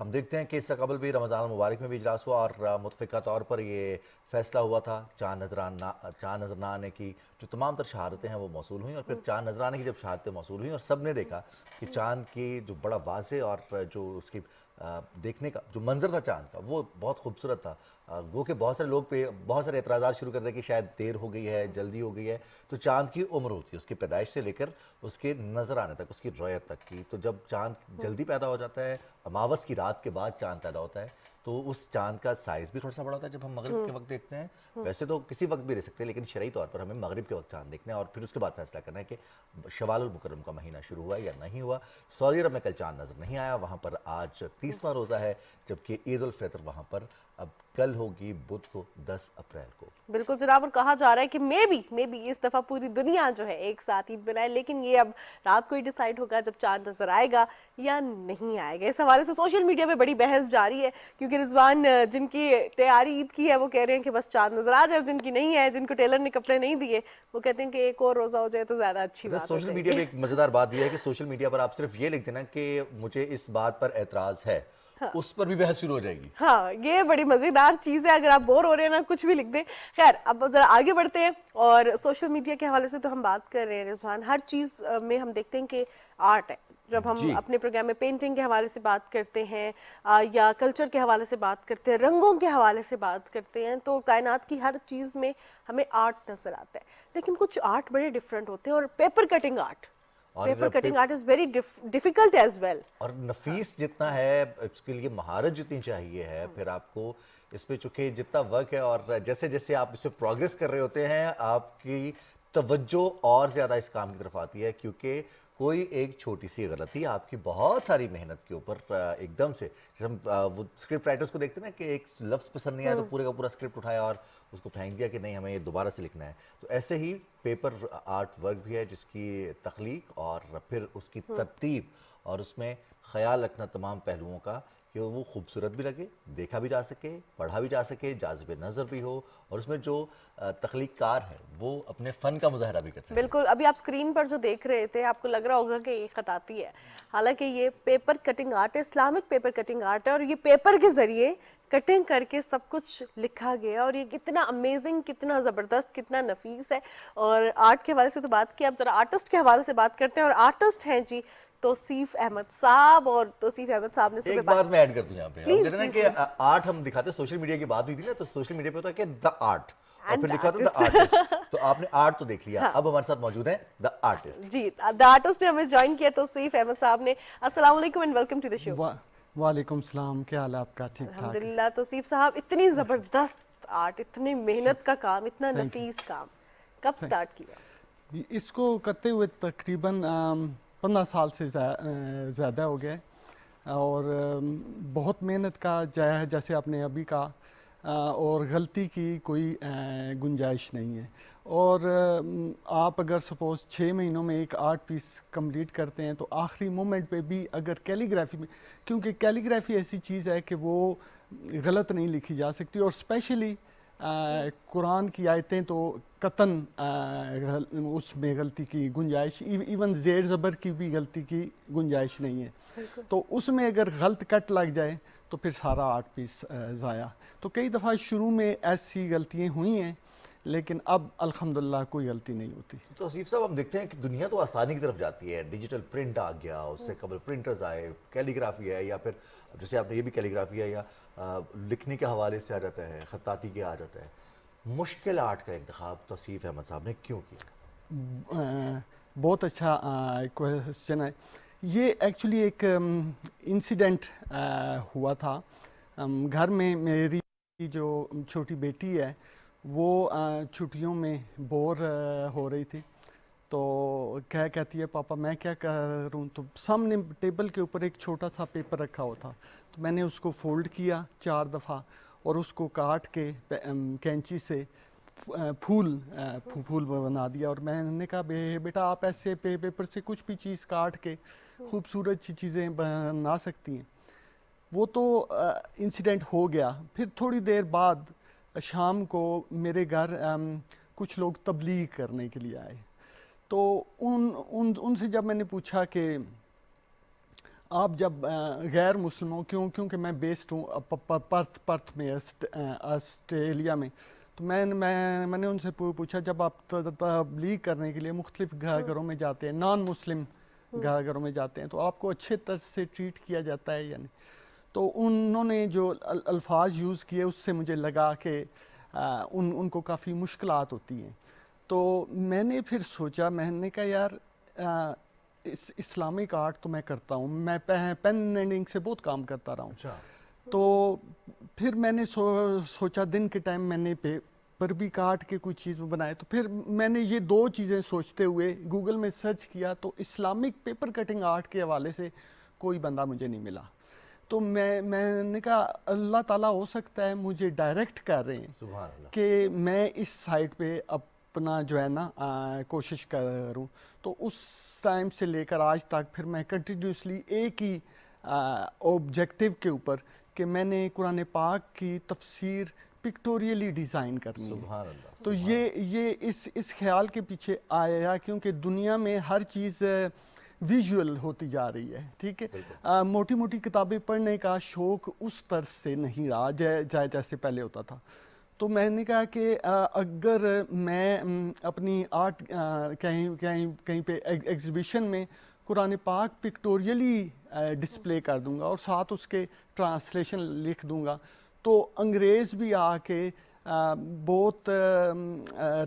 ہم دیکھتے ہیں کہ اس سے قبل بھی رمضان المبارک میں بھی اجلاس ہوا اور متفقہ طور پر یہ فیصلہ ہوا تھا چاند نظر نہ آنے کی جو تمام تر شہادتیں ہیں وہ موصول ہوئیں، اور پھر چاند نظر آنے کی جب شہادتیں موصول ہوئیں اور سب نے دیکھا کہ چاند کی جو بڑا واضح اور جو اس کی دیکھنے کا جو منظر تھا چاند کا وہ بہت خوبصورت تھا، گو کہ بہت سارے لوگ پہ بہت سارے اعتراضات شروع کر دیں کہ شاید دیر ہو گئی ہے، جلدی ہو گئی ہے. تو چاند کی عمر ہوتی ہے اس کی پیدائش سے لے کر اس کے نظر آنے تک، اس کی رویت تک کی. تو جب چاند جلدی پیدا ہو جاتا ہے، اماوس کی رات کے بعد چاند پیدا ہوتا ہے، تو اس چاند کا سائز بھی تھوڑا سا بڑا ہوتا ہے جب ہم مغرب کے وقت دیکھتے ہیں. ویسے تو کسی وقت بھی رہ سکتے ہیں لیکن شرعی طور پر ہمیں مغرب کے وقت چاند دیکھنا ہے اور پھر اس کے بعد فیصلہ کرنا ہے کہ شوال المکرم کا مہینہ شروع ہوا یا نہیں ہوا. سعودی عرب میں کل چاند نظر نہیں آیا، وہاں پر آج 30واں روزہ ہے، جبکہ عید الفطر وہاں پر اب کل ہوگی بدھ کو 10 اپریل کو. بالکل جناب، اور کہا جا رہا ہے کہ مے بی اس دفعہ پوری دنیا جو ہے ایک ساتھ عید بنائے، لیکن یہ اب رات کو ہی ڈیسائیڈ ہوگا جب چاند نظر آئے گا یا نہیں آئے گا. اس حوالے سے سوشل میڈیا پہ بڑی بحث جاری ہے، کیونکہ رضوان جن کی تیاری عید کی ہے وہ کہہ رہے ہیں کہ بس چاند نظر آ جائے، اور جن کی نہیں ہے، جن کو ٹیلر نے کپڑے نہیں دیے، وہ کہتے ہیں کہ ایک اور روزہ ہو جائے تو زیادہ اچھی بات ہو سوشل جائے میڈیا پہ گی. ایک مزیدار بات یہ ہے کہ سوشل میڈیا پر آپ صرف یہ لکھ دینا کہ مجھے اس بات پر اعتراض ہے، اس پر بھی بحث شروع ہو جائے گی. ہاں، یہ بڑی مزیدار چیز ہے. اگر آپ بور ہو رہے ہیں نا، کچھ بھی لکھ دیں. خیر، اب ذرا آگے بڑھتے ہیں، اور سوشل میڈیا کے حوالے سے تو ہم بات کر رہے ہیں رضوان، ہر چیز میں ہم دیکھتے ہیں کہ آرٹ ہے. جب ہم جی اپنے پروگرام میں پینٹنگ کے حوالے سے بات کرتے ہیں یا کلچر کے حوالے سے بات کرتے ہیں، رنگوں کے حوالے سے بات کرتے ہیں، تو کائنات کی ہر چیز میں ہمیں آرٹ نظر آتا ہے. لیکن کچھ آرٹ بڑے ڈفرینٹ ہوتے ہیں، اور paper cutting art is very difficult as well. اور نفیس جتنا ہے اس کے لیے مہارت جتنی چاہیے ہے، پھر آپ کو اس پہ چونکہ جتنا ورک ہے اور جیسے جیسے آپ اس پہ پروگریس کر رہے ہوتے ہیں آپ کی توجہ اور زیادہ اس کام کی طرف آتی ہے، کیونکہ کوئی ایک چھوٹی سی غلطی آپ کی بہت ساری محنت کے اوپر ایک دم سے، جیسے ہم وہ اسکرپٹ رائٹرز کو دیکھتے ہیں نا کہ ایک لفظ پسند نہیں آیا تو پورے کا پورا اسکرپٹ اٹھایا اور اس کو پھینک دیا کہ نہیں ہمیں یہ دوبارہ سے لکھنا ہے. تو ایسے ہی پیپر آرٹ ورک بھی ہے جس کی تخلیق اور پھر اس کی ترتیب اور اس میں خیال رکھنا تمام پہلوؤں کا کہ وہ خوبصورت بھی لگے، دیکھا بھی جا سکے، پڑھا بھی جا سکے، جاذب نظر بھی ہو، اور اس میں جو تخلیق کار ہے وہ اپنے فن کا مظاہرہ بھی کر سکے. بالکل. ابھی آپ اسکرین پر جو دیکھ رہے تھے آپ کو لگ رہا ہوگا کہ یہ خطاطی ہے، حالانکہ یہ پیپر کٹنگ آرٹ ہے، اسلامک پیپر کٹنگ آرٹ ہے، اور یہ پیپر کے ذریعے کٹنگ کر کے سب کچھ لکھا گیا، اور یہ کتنا امیزنگ، کتنا زبردست، کتنا نفیس ہے. اور آرٹ کے حوالے سے تو بات کی، اب ذرا آرٹسٹ کے حوالے سے بات کرتے ہیں، اور آرٹسٹ ہیں جی توصیف احمد صاحب. اور توصیف احمد صاحب نے ایک بات میں ایڈ کر دوں یہاں پہ، ہم پلیز کہتے ہیں نا کہ آرٹ ہم دکھاتے ہیں، سوشل میڈیا کی بات ہوئی تھی نا تو سوشل میڈیا پہ ہوتا ہے کہ دا آرٹ، اور پھر لکھا ہوتا ہے دا آرٹسٹ. تو آپ نے آرٹ تو دیکھ لیا، اب ہمارے ساتھ موجود ہیں the artist. G the artist نے ہمیں جوائن کیا توصیف احمد صاحب نے. السلام علیکم اینڈ ویلکم ٹو دا شو. وعلیکم السلام، کیا حال ہے آپ کا؟ ٹھیک ٹھاک. الحمدللہ. توصیف صاحب، اتنی زبردست آرٹ، اتنی محنت کا کام، اتنا نفیس کام کب سٹارٹ کیا؟ اس کو کرتے ہوئے تقریباً 15 سال سے زیادہ ہو گئے، اور بہت محنت کا جایا ہے جیسے آپ نے ابھی کہا، اور غلطی کی کوئی گنجائش نہیں ہے. اور آپ اگر سپوز 6 مہینوں میں ایک آرٹ پیس کمپلیٹ کرتے ہیں تو آخری مومنٹ پہ بھی اگر کیلیگرافی میں، کیونکہ کیلیگرافی ایسی چیز ہے کہ وہ غلط نہیں لکھی جا سکتی، اور اسپیشلی قرآن کی آیتیں تو قطعاً اس میں غلطی کی گنجائش، ایون زیر زبر کی بھی غلطی کی گنجائش نہیں ہے. تو اس میں اگر غلط کٹ لگ جائے تو پھر سارا آرٹ پیس ضائع. تو کئی دفعہ شروع میں ایسی غلطیاں ہوئی ہیں، لیکن اب الحمدللہ کوئی غلطی نہیں ہوتی. توصیف صاحب، ہم دیکھتے ہیں کہ دنیا تو آسانی کی طرف جاتی ہے، ڈیجیٹل پرنٹ آ گیا، اس سے قبل پرنٹرز آئے، کیلیگرافی ہے، یا پھر جیسے آپ نے یہ بھی کیلیگرافی ہے یا لکھنے کے حوالے سے آ جاتا ہے، خطاطی کے آ جاتا ہے. مشکل آرٹ کا انتخاب توصیف احمد صاحب نے کیوں کیا؟ بہت اچھا کویسچن ہے. یہ ایکچولی ایک انسیڈنٹ ہوا تھا. گھر میں میری جو چھوٹی بیٹی ہے وہ چھٹیوں میں بور ہو رہی تھی، تو کہتی ہے پاپا میں کیا کروں. تو سامنے ٹیبل کے اوپر ایک چھوٹا سا پیپر رکھا ہوا تھا، تو میں نے اس کو فولڈ کیا 4 دفعہ اور اس کو کاٹ کے کینچی سے پھول بنا دیا. اور میں نے کہا بیٹا آپ ایسے پیپر سے کچھ بھی چیز کاٹ کے خوبصورت سی چیزیں بنا سکتی ہیں. وہ تو انسیڈنٹ ہو گیا. پھر تھوڑی دیر بعد شام کو میرے گھر کچھ لوگ تبلیغ کرنے کے لیے آئے. تو ان سے جب میں نے پوچھا کہ آپ جب غیر مسلموں کیونکہ میں بیسڈ ہوں پرتھ میں آسٹریلیا میں، تو میں نے ان سے پوچھا جب آپ تبلیغ کرنے کے لیے مختلف گھروں میں جاتے ہیں، نان مسلم گھروں میں جاتے ہیں، تو آپ کو اچھے طرح سے ٹریٹ کیا جاتا ہے یا نہیں؟ تو انہوں نے جو الفاظ یوز کیے اس سے مجھے لگا کہ ان کو کافی مشکلات ہوتی ہیں. تو میں نے پھر سوچا، میں نے کہا یار اسلامک آرٹ تو میں کرتا ہوں، میں پین اینڈنگ سے بہت کام کرتا رہا ہوں. اچھا. تو پھر میں نے سوچا دن کے ٹائم میں نے پیپر بھی کاٹ کے کوئی چیز بنائے. تو پھر میں نے یہ دو چیزیں سوچتے ہوئے گوگل میں سرچ کیا، تو اسلامک پیپر کٹنگ آرٹ کے حوالے سے کوئی بندہ مجھے نہیں ملا. تو میں نے کہا اللہ تعالیٰ ہو سکتا ہے مجھے ڈائریکٹ کر رہے ہیں سبحان اللہ. کہ میں اس سائٹ پہ اپنا جو ہے نا کوشش کروں. تو اس ٹائم سے لے کر آج تک پھر میں کنٹینیوسلی ایک ہی آبجیکٹیو کے اوپر کہ میں نے قرآن پاک کی تفسیر پکٹوریلی ڈیزائن کرنی ہے. سبحان اللہ. تو یہ اس خیال کے پیچھے آیا کیونکہ دنیا میں ہر چیز ویژول ہوتی جا رہی ہے. ٹھیک ہے، موٹی موٹی کتابیں پڑھنے کا شوق اس طرز سے نہیں رہا جیسے پہلے ہوتا تھا. تو میں نے کہا کہ اگر میں اپنی آرٹ کہیں پہ ایگزیبیشن میں قرآن پاک پکٹوریلی ڈسپلے کر دوں گا اور ساتھ اس کے ٹرانسلیشن لکھ دوں گا، تو انگریز بھی آ کے بہت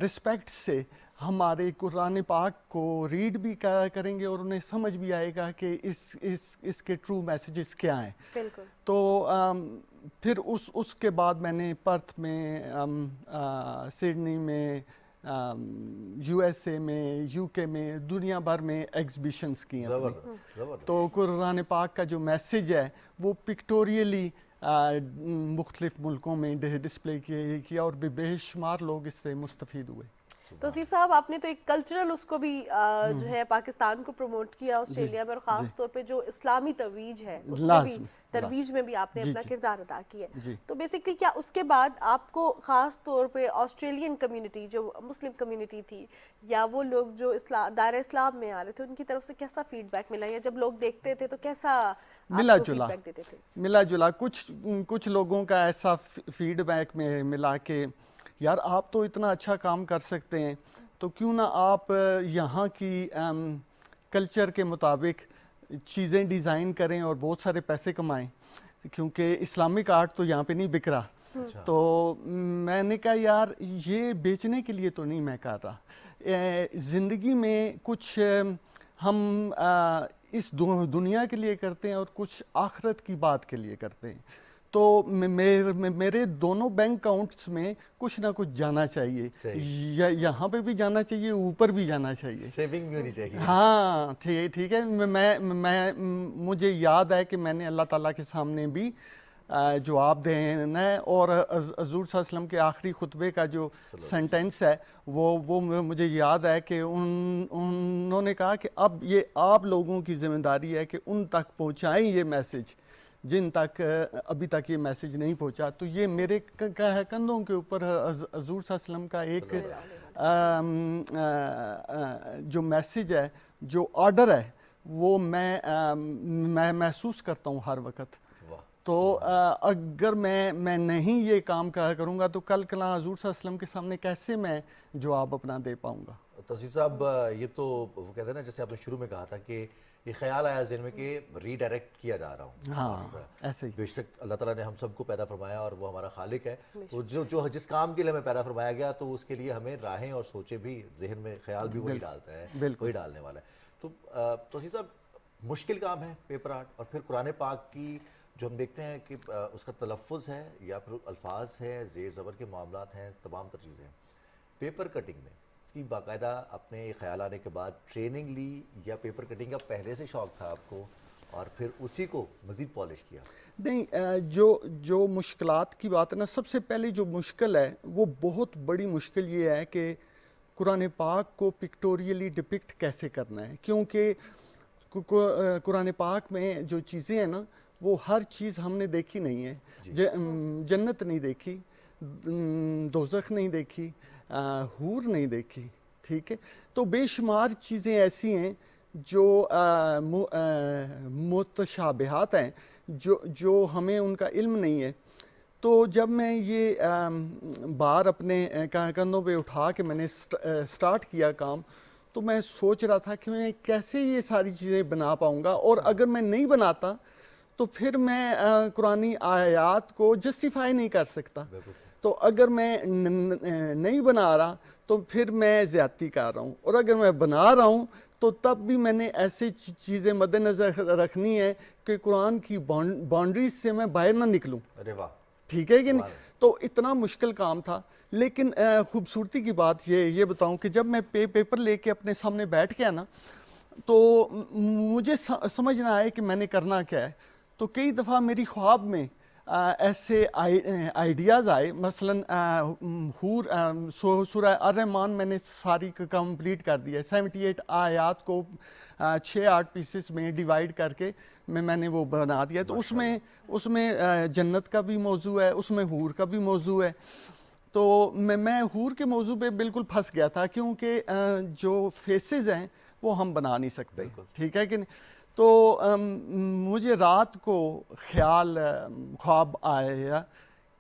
رسپیکٹ سے ہمارے قرآن پاک کو ریڈ بھی کریں گے اور انہیں سمجھ بھی آئے گا کہ اس کے ٹرو میسیجز کیا ہیں. بالکل. تو پھر اس کے بعد میں نے پرتھ میں، سڈنی میں، یو ایس اے میں، یو کے میں، دنیا بھر میں ایگزیبیشنز کی ہیں. زبردست زبردست. تو قرآن پاک کا جو میسیج ہے وہ پکٹوریلی مختلف ملکوں میں ڈسپلے کیا اور بے شمار لوگ اس سے مستفید ہوئے. توصیف صاحب، آپ نے تو ایک کلچرل اس کو بھی جو ہے پاکستان کو پروموٹ کیا آسٹریلیا میں، اور خاص طور پہ جو اسلامی ترویج ہے اس میں بھی، ترویج میں بھی آپ نے اپنا کردار ادا کیا ہے. تو بیسکلی کیا اس کے بعد آپ کو خاص طور پہ آسٹریلین کمیونٹی جو مسلم کمیونٹی تھی یا وہ لوگ جو دائرہ اسلام میں آ رہے تھے ان کی طرف سے کیسا فیڈ بیک ملا، یا جب لوگ دیکھتے تھے تو کیسا ملا فیڈ جلا بیک دیتے تھے؟ ملا جلا کچھ لوگوں کا ایسا فیڈ بیک میں ملا کہ یار آپ تو اتنا اچھا کام کر سکتے ہیں، تو کیوں نہ آپ یہاں کی کلچر کے مطابق چیزیں ڈیزائن کریں اور بہت سارے پیسے کمائیں، کیونکہ اسلامک آرٹ تو یہاں پہ نہیں بک رہا. تو میں نے کہا یار یہ بیچنے کے لیے تو نہیں میں کر رہا، زندگی میں کچھ ہم اس دنیا کے لیے کرتے ہیں اور کچھ آخرت کی بات کے لیے کرتے ہیں. تو میرے دونوں بینک اکاؤنٹس میں کچھ نہ کچھ جانا چاہیے، یہاں پہ بھی جانا چاہیے، اوپر بھی جانا چاہیے، سیونگ بھی ہونی چاہیے. ہاں ٹھیک ہے. مجھے یاد ہے کہ میں نے اللہ تعالیٰ کے سامنے بھی جواب دینا ہے، اور حضور صلی اللہ علیہ وسلم کے آخری خطبے کا جو سینٹینس ہے وہ مجھے یاد ہے کہ انہوں نے کہا کہ اب یہ آپ لوگوں کی ذمہ داری ہے کہ ان تک پہنچائیں یہ میسیج جن تک ابھی تک یہ میسیج نہیں پہنچا. تو یہ میرے کندھوں کے اوپر حضور صلی اللہ علیہ وسلم کا ایک جو میسیج ہے، جو آرڈر ہے، وہ میں محسوس کرتا ہوں ہر وقت. تو اگر میں نہیں یہ کام کروں گا تو کل کلا حضور صلی اللہ علیہ وسلم کے سامنے کیسے میں جواب اپنا دے پاؤں گا؟ توصیف صاحب، یہ تو وہ کہتے ہیں نا، جیسے آپ نے شروع میں کہا تھا کہ یہ خیال آیا ذہن میں کہ ری ڈائریکٹ کیا جا رہا ہوں. ہاں ایسے ہی. بے شک اللہ تعالیٰ نے ہم سب کو پیدا فرمایا اور وہ ہمارا خالق ہے، تو جو جس کام کے لیے ہمیں پیدا فرمایا گیا تو اس کے لیے ہمیں راہیں اور سوچیں بھی، ذہن میں خیال بھی وہی ڈالتا ہے، وہی ڈالنے والا ہے. تو توصیف صاحب، مشکل کام ہے پیپر آرٹ، اور پھر قرآن پاک کی جو ہم دیکھتے ہیں کہ اس کا تلفظ ہے یا پھر الفاظ ہے، زیر زبر کے معاملات ہیں، تمام تر چیزیں. پیپر کٹنگ میں اس کی باقاعدہ اپنے خیال آنے کے بعد ٹریننگ لی، یا پیپر کٹنگ کا پہلے سے شوق تھا آپ کو اور پھر اسی کو مزید پالش کیا؟ نہیں، جو مشکلات کی بات ہے نا، سب سے پہلے جو مشکل ہے وہ بہت بڑی مشکل یہ ہے کہ قرآن پاک کو پکٹوریلی ڈپکٹ کیسے کرنا ہے. کیونکہ قرآن پاک میں جو چیزیں ہیں نا، وہ ہر چیز ہم نے دیکھی نہیں ہے. جنت نہیں دیکھی، دوزخ نہیں دیکھی، حور نہیں دیکھی. ٹھیک ہے. تو بے شمار چیزیں ایسی ہیں جو متشابہات ہیں جو ہمیں ان کا علم نہیں ہے. تو جب میں یہ بار اپنے کندھوں پہ اٹھا کے میں نے سٹارٹ کیا کام, تو میں سوچ رہا تھا کہ میں کیسے یہ ساری چیزیں بنا پاؤں گا, اور اگر میں نہیں بناتا تو پھر میں قرآنی آیات کو جسٹیفائی نہیں کر سکتا. تو اگر میں نہیں بنا رہا تو پھر میں زیادتی کر رہا ہوں, اور اگر میں بنا رہا ہوں تو تب بھی میں نے ایسی چیزیں مد نظر رکھنی ہے کہ قرآن کی باؤنڈریز سے میں باہر نہ نکلوں. ارے واہ, ٹھیک ہے کہ نہیں. تو اتنا مشکل کام تھا, لیکن خوبصورتی کی بات یہ بتاؤں کہ جب میں پیپر لے کے اپنے سامنے بیٹھ گیا نا, تو مجھے سمجھ نہ آئے کہ میں نے کرنا کیا ہے. تو کئی دفعہ میری خواب میں ایسے آئیڈیاز آئے, مثلاً سورہ الرحمن میں نے ساری کمپلیٹ کر دیا ہے. 78 آیات کو 6-8 پیسز میں ڈیوائیڈ کر کے میں نے وہ بنا دیا. تو اس میں جنت کا بھی موضوع ہے, اس میں حور کا بھی موضوع ہے. تو میں حور کے موضوع پہ بالکل پھنس گیا تھا, کیونکہ جو فیسز ہیں وہ ہم بنا نہیں سکتے. ٹھیک ہے کہ نہیں. تو مجھے رات کو خواب آیا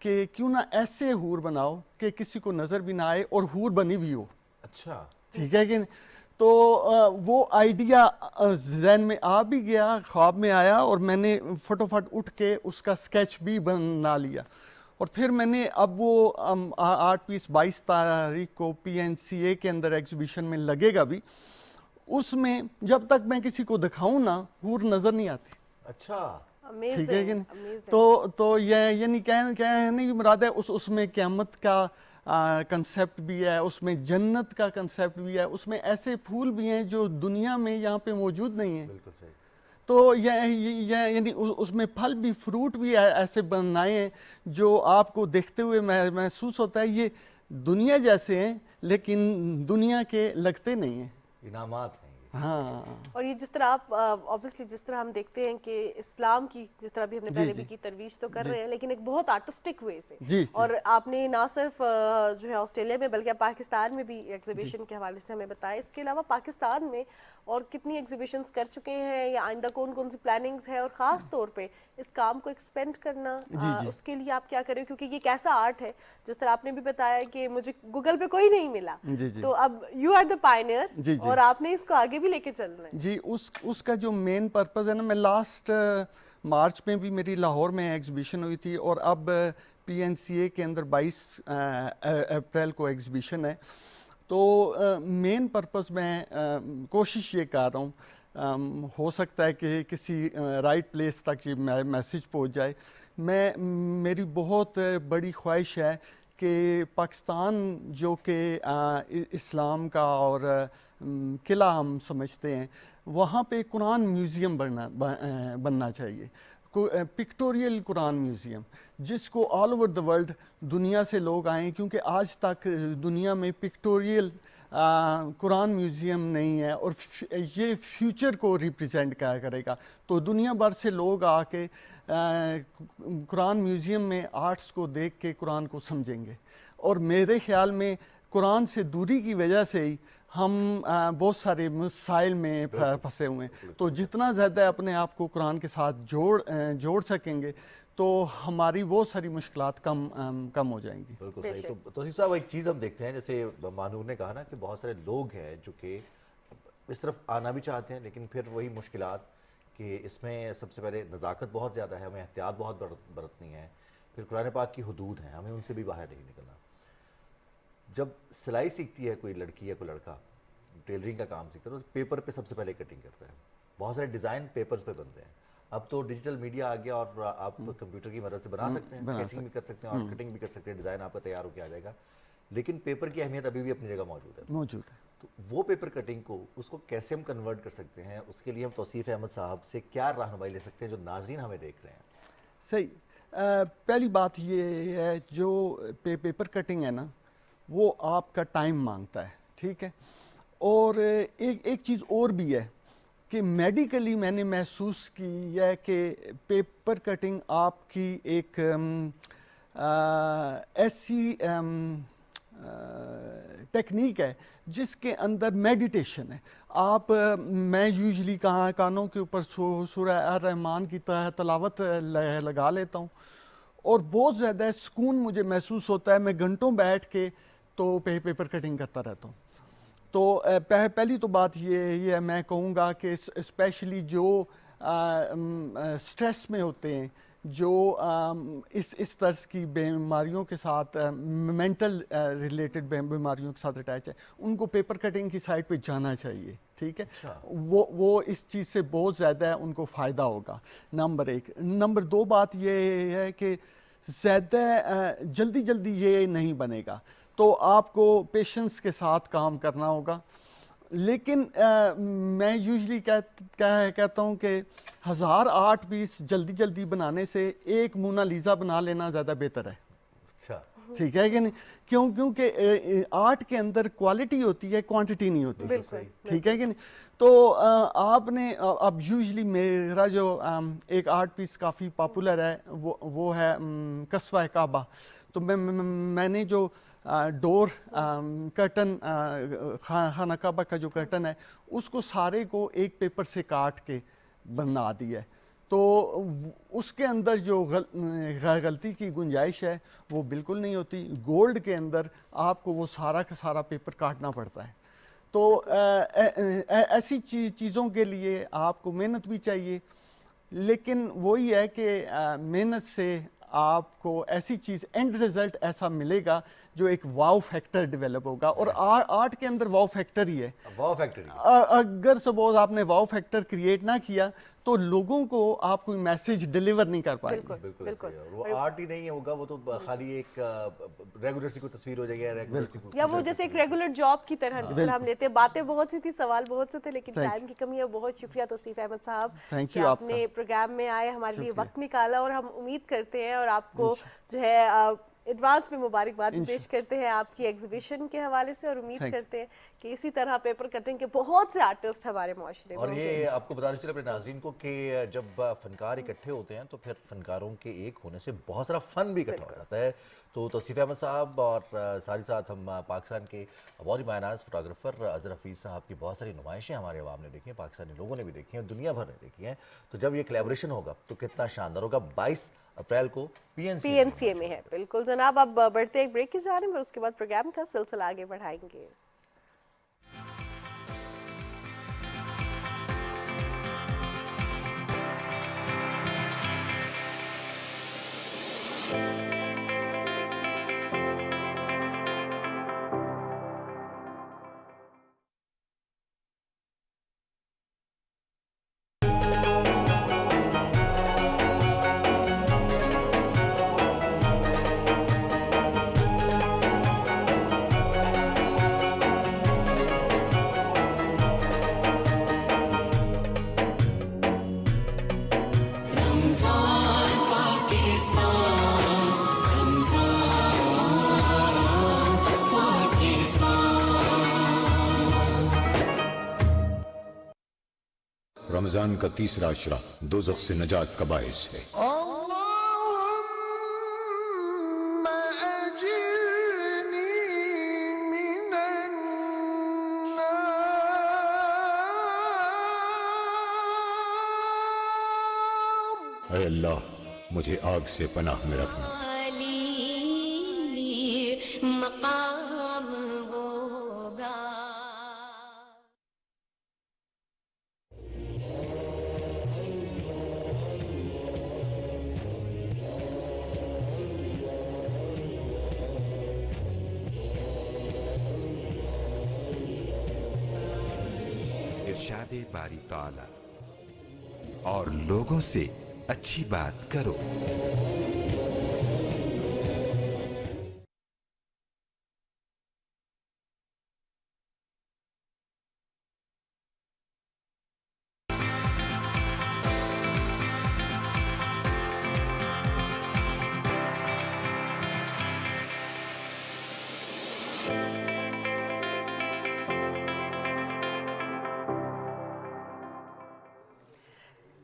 کہ کیوں نہ ایسے حور بناؤ کہ کسی کو نظر بھی نہ آئے اور حور بنی بھی ہو. اچھا, ٹھیک ہے کہ نہیں. تو وہ آئیڈیا ذہن میں آ بھی گیا, خواب میں آیا, اور میں نے فٹافٹ اٹھ کے اس کا اسکیچ بھی بنا لیا. اور پھر میں نے اب وہ 8 پیس 22 تاریخ کو PNCA کے اندر ایگزیبیشن میں لگے گا بھی, اس میں جب تک میں کسی کو دکھاؤں نا حور نظر نہیں آتی. اچھا, ٹھیک ہے کہ نہیں. تو یہ نہیں کہنے کی مراد ہے, اس میں قیامت کا کنسیپٹ بھی ہے, اس میں جنت کا کنسیپٹ بھی ہے, اس میں ایسے پھول بھی ہیں جو دنیا میں یہاں پہ موجود نہیں ہیں. بالکل صحیح. تو یعنی اس میں پھل بھی, فروٹ بھی ایسے بنائے ہیں جو آپ کو دیکھتے ہوئے محسوس ہوتا ہے یہ دنیا جیسے ہیں, لیکن دنیا کے لگتے نہیں ہیں. انعامات ہیں. ہاں. اور یہ جس طرح آپ obviously جس طرح ہم دیکھتے ہیں کہ اسلام کی جس طرح بھی ہم نے پہلے بھی کی ترویج تو کر رہے ہیں, لیکن ایک بہت آرٹسٹک وے سے. اور آپ نے نہ صرف جو ہے آسٹریلیا میں بلکہ پاکستان میں بھی ایگزیبیشن کے حوالے سے ہمیں بتایا. اس کے علاوہ پاکستان میں اور کتنی ایگزیبیشنز کر چکے ہیں, یا آئندہ کون سی پلاننگز ہے, اور خاص طور پہ اس کام کو ایکسپینڈ کرنا, اس کے لیے آپ کیا کریں, کیونکہ یہ ایک ایسا آرٹ ہے جس طرح آپ نے بھی بتایا کہ مجھے گوگل پہ کوئی نہیں ملا, تو اب یو آر دا پائنیئر, اور آپ نے اس کو آگے بھی لے کے چلنا ہے. جی, اس کا جو مین پرپز ہے نا, میں لاسٹ مارچ میں بھی میری لاہور میں ایگزیبیشن ہوئی تھی, اور اب PNCA کے اندر 22 اپریل کو ایگزیبیشن ہے. تو مین پرپز میں کوشش یہ کر رہا ہوں, ہو سکتا ہے کہ کسی رائٹ پلیس تک یہ میسیج پہنچ جائے. میری بہت بڑی خواہش ہے کہ پاکستان جو کہ اسلام کا اور قلعہ ہم سمجھتے ہیں, وہاں پہ قرآن میوزیم بننا چاہیے, پکٹوریل قرآن میوزیم, جس کو آل اوور دا ورلڈ دنیا سے لوگ آئیں, کیونکہ آج تک دنیا میں پکٹوریل قرآن میوزیم نہیں ہے, اور یہ فیوچر کو ریپریزینٹ کرے گا. تو دنیا بھر سے لوگ آ کے قرآن میوزیم میں آرٹس کو دیکھ کے قرآن کو سمجھیں گے. اور میرے خیال میں قرآن سے دوری کی وجہ سے ہی ہم بہت سارے مسائل میں پھنسے ہوئے ہیں. تو جتنا زیادہ اپنے آپ کو قرآن کے ساتھ جوڑ سکیں گے تو ہماری بہت ساری مشکلات کم ہو جائیں گی. بالکل صحیح. تو توصیف صاحب, ایک چیز ہم دیکھتے ہیں, جیسے مانور نے کہا نا کہ بہت سارے لوگ ہیں جو کہ اس طرف آنا بھی چاہتے ہیں, لیکن پھر وہی مشکلات کہ اس میں سب سے پہلے نزاکت بہت زیادہ ہے, ہمیں احتیاط بہت برتنی ہے, پھر قرآن پاک کی حدود ہیں, ہمیں ان سے بھی باہر نہیں نکلنا. جب سلائی سیکھتی ہے کوئی لڑکی یا کوئی لڑکا, ٹیلرنگ کا کام سیکھتا ہے, تو پیپر پہ سب سے پہلے کٹنگ کرتا ہے. بہت سارے ڈیزائن پیپرز پہ بنتے ہیں. اب تو ڈیجیٹل میڈیا آ گیا, اور آپ کمپیوٹر کی مدد سے بنا سکتے ہیں, اسکیچنگ بھی کر سکتے ہیں اور کٹنگ بھی کر سکتے ہیں, ڈیزائن آپ کا تیار ہو کے آ جائے گا. لیکن پیپر کی اہمیت ابھی بھی اپنی جگہ موجود ہے. تو وہ پیپر کٹنگ کو, اس کو کیسے ہم کنورٹ کر سکتے ہیں, اس کے لیے ہم توصیف احمد صاحب سے کیا رہنمائی لے سکتے ہیں جو ناظرین ہمیں دیکھ رہے ہیں؟ صحیح. پہلی بات یہ ہے, جو پیپر کٹنگ ہے نا, وہ آپ کا ٹائم مانگتا ہے. ٹھیک ہے. اور ایک چیز اور بھی ہے کہ میڈیکلی میں نے محسوس کی ہے کہ پیپر کٹنگ آپ کی ایک ایسی ٹیکنیک ہے جس کے اندر میڈیٹیشن ہے. آپ میں یوزلی کانوں کے اوپر سورہ الرحمن کی تلاوت لگا لیتا ہوں اور بہت زیادہ سکون مجھے محسوس ہوتا ہے. میں گھنٹوں بیٹھ کے تو پیپر کٹنگ کرتا رہتا ہوں. تو پہلی تو بات یہ ہے میں کہوں گا کہ اسپیشلی جو سٹریس میں ہوتے ہیں, جو اس طرز کی بیماریوں کے ساتھ مینٹل ریلیٹڈ بیماریوں کے ساتھ اٹیچ ہے, ان کو پیپر کٹنگ کی سائٹ پہ جانا چاہیے. ٹھیک ہے, وہ اس چیز سے بہت زیادہ ان کو فائدہ ہوگا. نمبر 1. نمبر 2 بات یہ ہے کہ زیادہ جلدی یہ نہیں بنے گا, تو آپ کو پیشنس کے ساتھ کام کرنا ہوگا. لیکن میں یوزلی کہتا ہوں کہ 1000 آرٹ پیس جلدی بنانے سے ایک مونالیزا بنا لینا زیادہ بہتر ہے. اچھا, ٹھیک ہے کہ نہیں, کیونکہ آرٹ کے اندر کوالٹی ہوتی ہے, کوانٹٹی نہیں ہوتی. ٹھیک ہے کہ نہیں. تو آپ نے اب یوزلی میرا جو ایک آرٹ پیس کافی پاپولر ہے وہ ہے قصوہ کعبہ. تو میں نے جو ڈور کرٹن خانہ کعبہ کا جو کرٹن ہے اس کو سارے کو ایک پیپر سے کاٹ کے بنا دیا ہے. تو اس کے اندر جو غلطی کی گنجائش ہے وہ بالکل نہیں ہوتی. گولڈ کے اندر آپ کو وہ سارا کا سارا پیپر کاٹنا پڑتا ہے. تو ایسی چیزوں کے لیے آپ کو محنت بھی چاہیے, لیکن وہی ہے کہ محنت سے آپ کو ایسی چیز اینڈ رزلٹ ایسا ملے گا جو ایک واو فیکٹر ڈیولپ ہوگا. اور آرٹ کے اندر واو فیکٹر ہی ہے. واو فیکٹری. اگر سپوز آپ نے واو فیکٹر کریٹ نہ کیا تو لوگوں کو آپ کوئی میسج ڈیلیور نہیں کر پائے گی. بالکل. وہ آرٹ ہی نہیں ہوگا, وہ تو خالی ایک ریگولر سی کوئی تصویر ہو جائے گی, یا وہ جیسے ایک ریگولر جاب کی طرح جس طرح ہم لیتے ہیں. باتیں بہت سی تھی, سوال بہت سے تھے, لیکن ٹائم کی کمی ہے. بہت شکریہ توصیف احمد صاحب کہ آپ نے پروگرام میں آئے, ہمارے لیے وقت نکالا, اور ہم امید کرتے ہیں اور آپ کو جو ہے ایڈوانس میں مبارکباد پیش کرتے ہیں آپ کی ایگزیبیشن کے حوالے سے, اور امید کرتے ہیں کہ اسی طرح پیپر کٹنگ کے بہت سے آرٹسٹ ہمارے معاشرے میں. اور یہ آپ کو بتانا چاہیے اپنے ناظرین کو کہ جب فنکار اکٹھے ہوتے ہیں تو پھر فنکاروں کے ایک ہونے سے بہت سارا فن بھی اکٹھا ہو جاتا ہے. تو توصیف احمد صاحب اور ساتھ ساتھ ہم پاکستان کے بہت ہی ماہناز فوٹوگرافر اظہر حفیظ صاحب کی بہت ساری نمائشیں ہمارے عوام نے دیکھی ہیں, پاکستانی لوگوں نے بھی دیکھی ہیں, دنیا بھر نے دیکھی ہیں. تو جب یہ کلیبریشن ہوگا تو کتنا شاندار ہوگا. 22 اپریل کو پی این سی اے میں ہے. بالکل جناب, اب بڑھتے ایک بریک کی جانب, اور اس کے بعد پروگرام کا سلسلہ آگے بڑھائیں گے. رمضان کا تیسرا عشرہ دوزخ سے نجات کا باعث ہے. اے اللہ مجھے آگ سے پناہ میں رکھنا. مقام ہوگا. ارشاد باری تعالی, اور لوگوں سے اچھی بات کرو.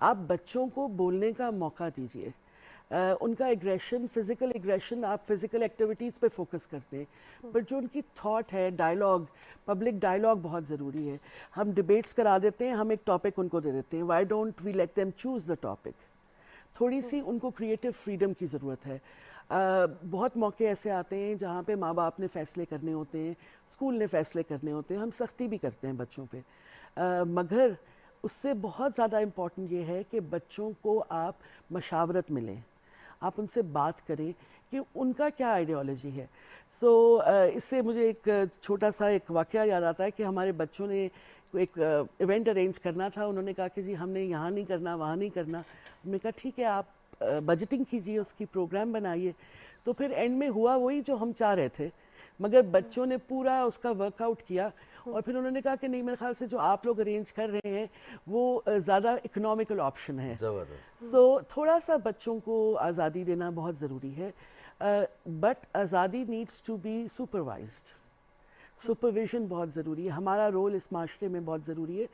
آپ بچوں کو بولنے کا موقع دیجیے. ان کا ایگریشن, فزیکل ایگریشن, آپ فزیکل ایکٹیویٹیز پہ فوکس کرتے ہیں, پر جو ان کی تھاٹ ہے, ڈائلاگ, پبلک ڈائلاگ بہت ضروری ہے. ہم ڈبیٹس کرا دیتے ہیں, ہم ایک ٹاپک ان کو دے دیتے ہیں, why don't we let them choose the topic. تھوڑی سی ان کو کریٹو فریڈم کی ضرورت ہے. بہت موقع ایسے آتے ہیں جہاں پہ ماں باپ نے فیصلے کرنے ہوتے ہیں, اسکول نے فیصلے کرنے ہوتے ہیں, ہم سختی بھی کرتے ہیں بچوں پہ, مگر اس سے بہت زیادہ امپورٹنٹ یہ ہے کہ بچوں کو آپ مشاورت ملیں, آپ ان سے بات کریں کہ ان کا کیا آئیڈیالوجی ہے. سو اس سے مجھے ایک چھوٹا سا ایک واقعہ یاد آتا ہے کہ ہمارے بچوں نے ایک ایونٹ ارینج کرنا تھا. انہوں نے کہا کہ جی ہم نے یہاں نہیں کرنا, وہاں نہیں کرنا. ہم نے کہا ٹھیک ہے, آپ بجٹنگ کیجیے, اس کی پروگرام بنائیے. تو پھر اینڈ میں ہوا وہی جو ہم چاہ رہے تھے, مگر بچوں نے پورا اس کا ورک آؤٹ کیا, اور پھر انہوں نے کہا کہ نہیں, میرے خیال سے جو آپ لوگ ارینج کر رہے ہیں وہ زیادہ اکنامیکل آپشن ہے. زبردست. سو تھوڑا سا بچوں کو آزادی دینا بہت ضروری ہے, بٹ آزادی نیڈس ٹو بی سپروائزڈ. سپرویژن بہت ضروری ہے. ہمارا رول اس معاشرے میں بہت ضروری ہے,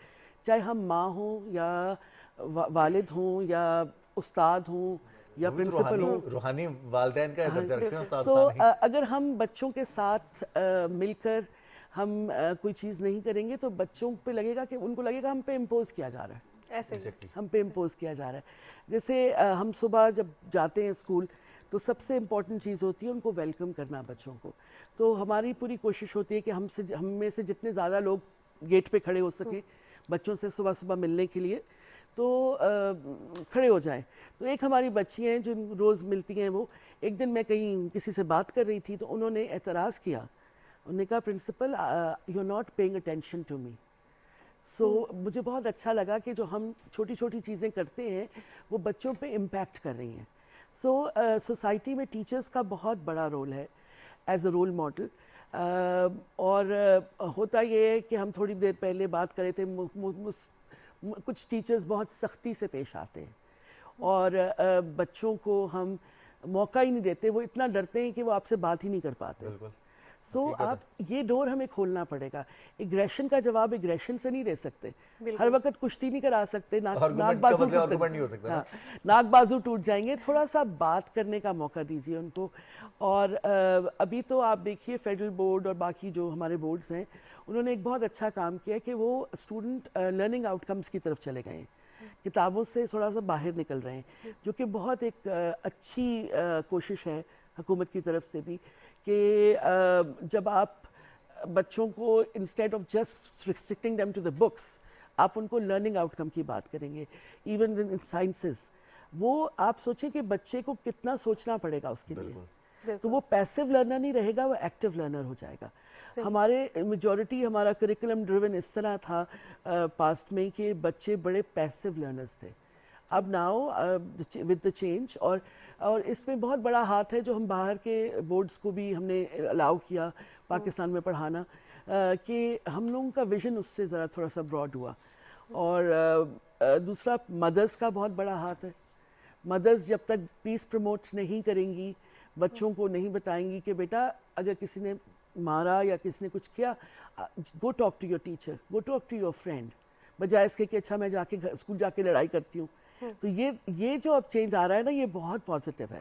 چاہے ہم ماں ہوں یا والد ہوں یا استاد ہوں یا وہ بھی تو پرنسپل ہوں. روحانی والدین کا درجہ رکھتے ہیں استاد سو ثانی. اگر ہم بچوں کے ساتھ مل کر ہم کوئی چیز نہیں کریں گے تو بچوں پہ لگے گا کہ ان کو لگے گا ہم پہ امپوز کیا جا رہا ہے, ایسے ہی. ہم پہ امپوز کیا جا رہا ہے. جیسے ہم صبح جب جاتے ہیں اسکول تو سب سے امپورٹنٹ چیز ہوتی ہے ان کو ویلکم کرنا بچوں کو. تو ہماری پوری کوشش ہوتی ہے کہ ہم میں سے جتنے زیادہ لوگ گیٹ پہ کھڑے ہو سکیں بچوں سے صبح صبح ملنے کے لیے تو کھڑے ہو جائیں. تو ایک ہماری بچی ہیں جو روز ملتی ہیں, وہ ایک دن میں کہیں کسی سے بات کر رہی تھی تو انہوں نے اعتراض کیا. انہوں نے کہا principal you are not paying attention to me. So مجھے بہت اچھا لگا کہ جو ہم چھوٹی چھوٹی چیزیں کرتے ہیں وہ بچوں پہ امپیکٹ کر رہی ہیں. سو سوسائٹی میں ٹیچرز کا بہت بڑا رول ہے ایز اے رول ماڈل. اور ہوتا یہ ہے کہ ہم تھوڑی دیر پہلے بات کر رہے تھے, کچھ ٹیچرز بہت سختی سے پیش آتے ہیں اور بچوں کو ہم موقع ہی نہیں دیتے. وہ اتنا ڈرتے ہیں کہ وہ آپ سے بات ہی نہیں کر پاتے. سو آپ یہ ڈور ہمیں کھولنا پڑے گا. ایگریشن کا جواب ایگریشن سے نہیں دے سکتے, ہر وقت کشتی نہیں کرا سکتے, ناک بازو ٹوٹ جائیں گے. تھوڑا سا بات کرنے کا موقع دیجیے ان کو. اور ابھی تو آپ دیکھیے فیڈرل بورڈ اور باقی جو ہمارے بورڈز ہیں انہوں نے ایک بہت اچھا کام کیا کہ وہ اسٹوڈنٹ لرننگ آؤٹ کمز کی طرف چلے گئے ہیں, کتابوں سے تھوڑا سا باہر نکل رہے ہیں, جو کہ بہت ایک اچھی کوشش ہے حکومت کی طرف سے بھی کہ جب آپ بچوں کو instead of just restricting them to the books آپ ان کو لرننگ آؤٹ کم کی بات کریں گے. ایون ان سائنسز وہ آپ سوچیں کہ بچے کو کتنا سوچنا پڑے گا اس کے لیے, تو وہ پیسو لرنر نہیں رہے گا, وہ ایکٹیو لرنر ہو جائے گا. ہمارے میجورٹی ہمارا کریکولم ڈریون اس طرح تھا پاسٹ میں کہ بچے بڑے پیسو لرنرز تھے. اب ناؤ ود دا چینج اور اس میں بہت بڑا ہاتھ ہے جو ہم باہر کے بورڈز کو بھی ہم نے الاؤ کیا پاکستان میں پڑھانا, کہ ہم لوگوں کا ویژن اس سے ذرا تھوڑا سا براڈ ہوا. اور دوسرا مدرس کا بہت بڑا ہاتھ ہے. مدرس جب تک پیس پروموٹ نہیں کریں گی, بچوں کو نہیں بتائیں گی کہ بیٹا اگر کسی نے مارا یا کسی نے کچھ کیا, go talk to your teacher, go talk to your friend, بجائے اس کے کہ اچھا میں جا کے اسکول جا کے لڑائی کرتی ہوں. تو یہ جو اب چینج آ رہا ہے نا, یہ بہت پازیٹیو ہے.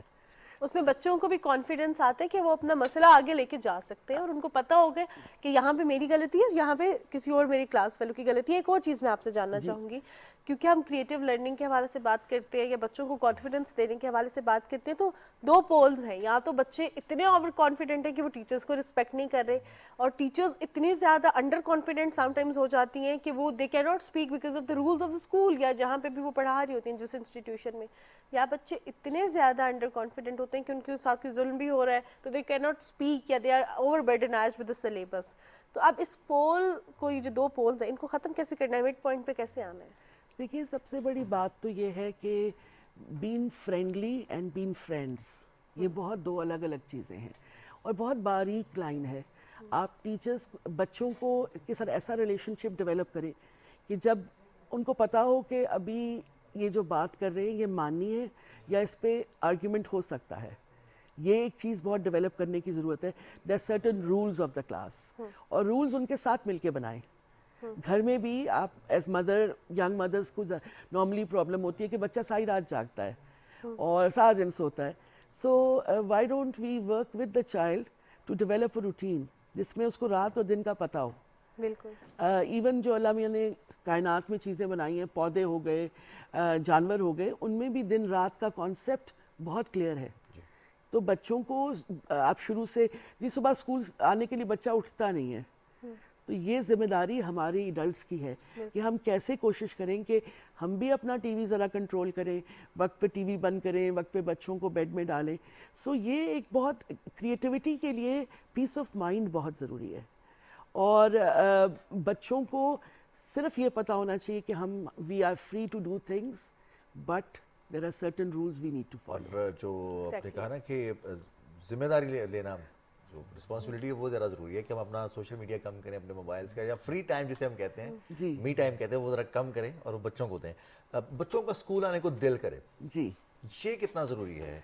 اس میں بچوں کو بھی کانفیڈنس آتا ہے کہ وہ اپنا مسئلہ آگے لے کے جا سکتے ہیں اور ان کو پتہ ہوگا کہ یہاں پہ میری غلطی ہے اور یہاں پہ کسی اور میری کلاس فیلو کی غلطی ہے. ایک اور چیز میں آپ سے جاننا چاہوں گی, کیونکہ ہم کریٹیو لرننگ کے حوالے سے بات کرتے ہیں یا بچوں کو کانفیڈنس دینے کے حوالے سے بات کرتے ہیں, تو دو پولز ہیں. یا تو بچے اتنے اوور کانفیڈنٹ ہیں کہ وہ ٹیچرز کو رسپیکٹ نہیں کر رہے, اور ٹیچرز اتنی زیادہ انڈر کانفیڈنٹ سم ٹائمز ہو جاتی ہیں کہ وہ they can not speak because of the rules of the school یا جہاں پہ بھی وہ پڑھا رہی ہوتی ہیں جس انسٹیٹیوشن میں. یا بچے اتنے زیادہ انڈر کانفیڈنٹ ہوتے ہیں کہ ان کے ساتھ کوئی ظلم بھی ہو رہا ہے تو دے کین ناٹ اسپیک یا they are over burdenised with the syllabus. تو اب اس پول کو, یہ جو دو پولز ہیں, ان کو ختم کیسے کرنا ہے, مڈ پوائنٹ پہ کیسے آنا ہے؟ دیکھیے سب سے بڑی بات تو یہ ہے کہ بین فرینڈلی اینڈ بین فرینڈس, یہ بہت دو الگ الگ چیزیں ہیں اور بہت باریک لائن ہے. آپ ٹیچرز بچوں کو کے ساتھ ایسا ریلیشن شپ ڈیولپ کریں کہ جب ان کو پتہ ہو کہ ابھی یہ جو بات کر رہے ہیں یہ ماننی ہے یا اس پہ آرگیومنٹ ہو سکتا ہے. یہ ایک چیز بہت ڈیولپ کرنے کی ضرورت ہے. There certain rules of the class, اور رولز ان کے ساتھ مل کے بنائیں. گھر میں بھی آپ ایز مدر ینگ مدرس کو نارملی پرابلم ہوتی ہے کہ بچہ ساری رات جاگتا ہے اور سارا دن سوتا ہے. So why don't we work with the child to develop a routine جس میں اس کو رات اور دن کا پتہ ہو. بالکل. ایون جو اللہ میاں نے کائنات میں چیزیں بنائی ہیں, پودے ہو گئے, جانور ہو گئے, ان میں بھی دن رات کا کانسیپٹ بہت کلیئر ہے. تو بچوں کو آپ شروع سے صبح اسکول آنے کے لیے بچہ اٹھتا نہیں ہے, تو یہ ذمہ داری ہماری ایڈلٹس کی ہے کہ ہم کیسے کوشش کریں کہ ہم بھی اپنا ٹی وی ذرا کنٹرول کریں, وقت پہ ٹی وی بند کریں, وقت پہ بچوں کو بیڈ میں ڈالیں. سو یہ ایک بہت کریٹیوٹی کے لیے پیس آف مائنڈ بہت ضروری ہے. اور بچوں کو صرف یہ پتہ ہونا چاہیے کہ ہم we are free to do things but there are certain rules we need to follow. اور جو آپ نے کہا نا کہ ذمہ داری لینا, جو رسپانسبلٹی ہے وہ ذرا ضروری ہے کہ ہم اپنا سوشل میڈیا کم کریں, اپنے موبائلس کا یا فری ٹائم جسے ہم کہتے ہیں, می ٹائم کہتے ہیں, وہ ذرا کم کریں اور بچوں کو دیں. بچوں کا اسکول آنے کو دل کرے, جی یہ کتنا ضروری ہے؟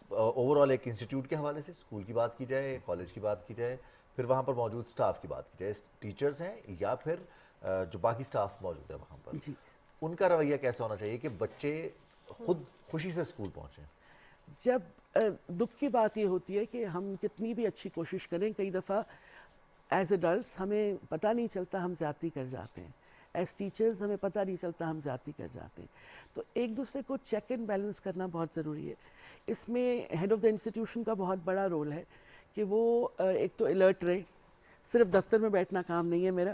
اوور آل ایک انسٹیٹیوٹ کے حوالے سے اسکول کی بات کی جائے, کالج کی بات کی جائے, پھر وہاں پر موجود سٹاف کی بات کی جائے, ٹیچرز ہیں یا پھر جو باقی سٹاف موجود ہے وہاں پر, ان کا رویہ کیسا ہونا چاہیے کہ بچے خود خوشی سے اسکول پہنچیں؟ جب دکھ کی بات یہ ہوتی ہے کہ ہم کتنی بھی اچھی کوشش کریں, کئی دفعہ ایز ایڈلٹس ہمیں پتہ نہیں چلتا ہم زیادتی کر جاتے ہیں, ایز ٹیچرز ہمیں پتہ نہیں چلتا ہم زیادتی کر جاتے ہیں. تو ایک دوسرے کو چیک اینڈ بیلنس کرنا بہت ضروری ہے. اس میں ہیڈ آف دا انسٹیٹیوشن کا بہت بڑا رول ہے کہ وہ ایک تو الرٹ رہے, صرف دفتر میں بیٹھنا کام نہیں ہے میرا,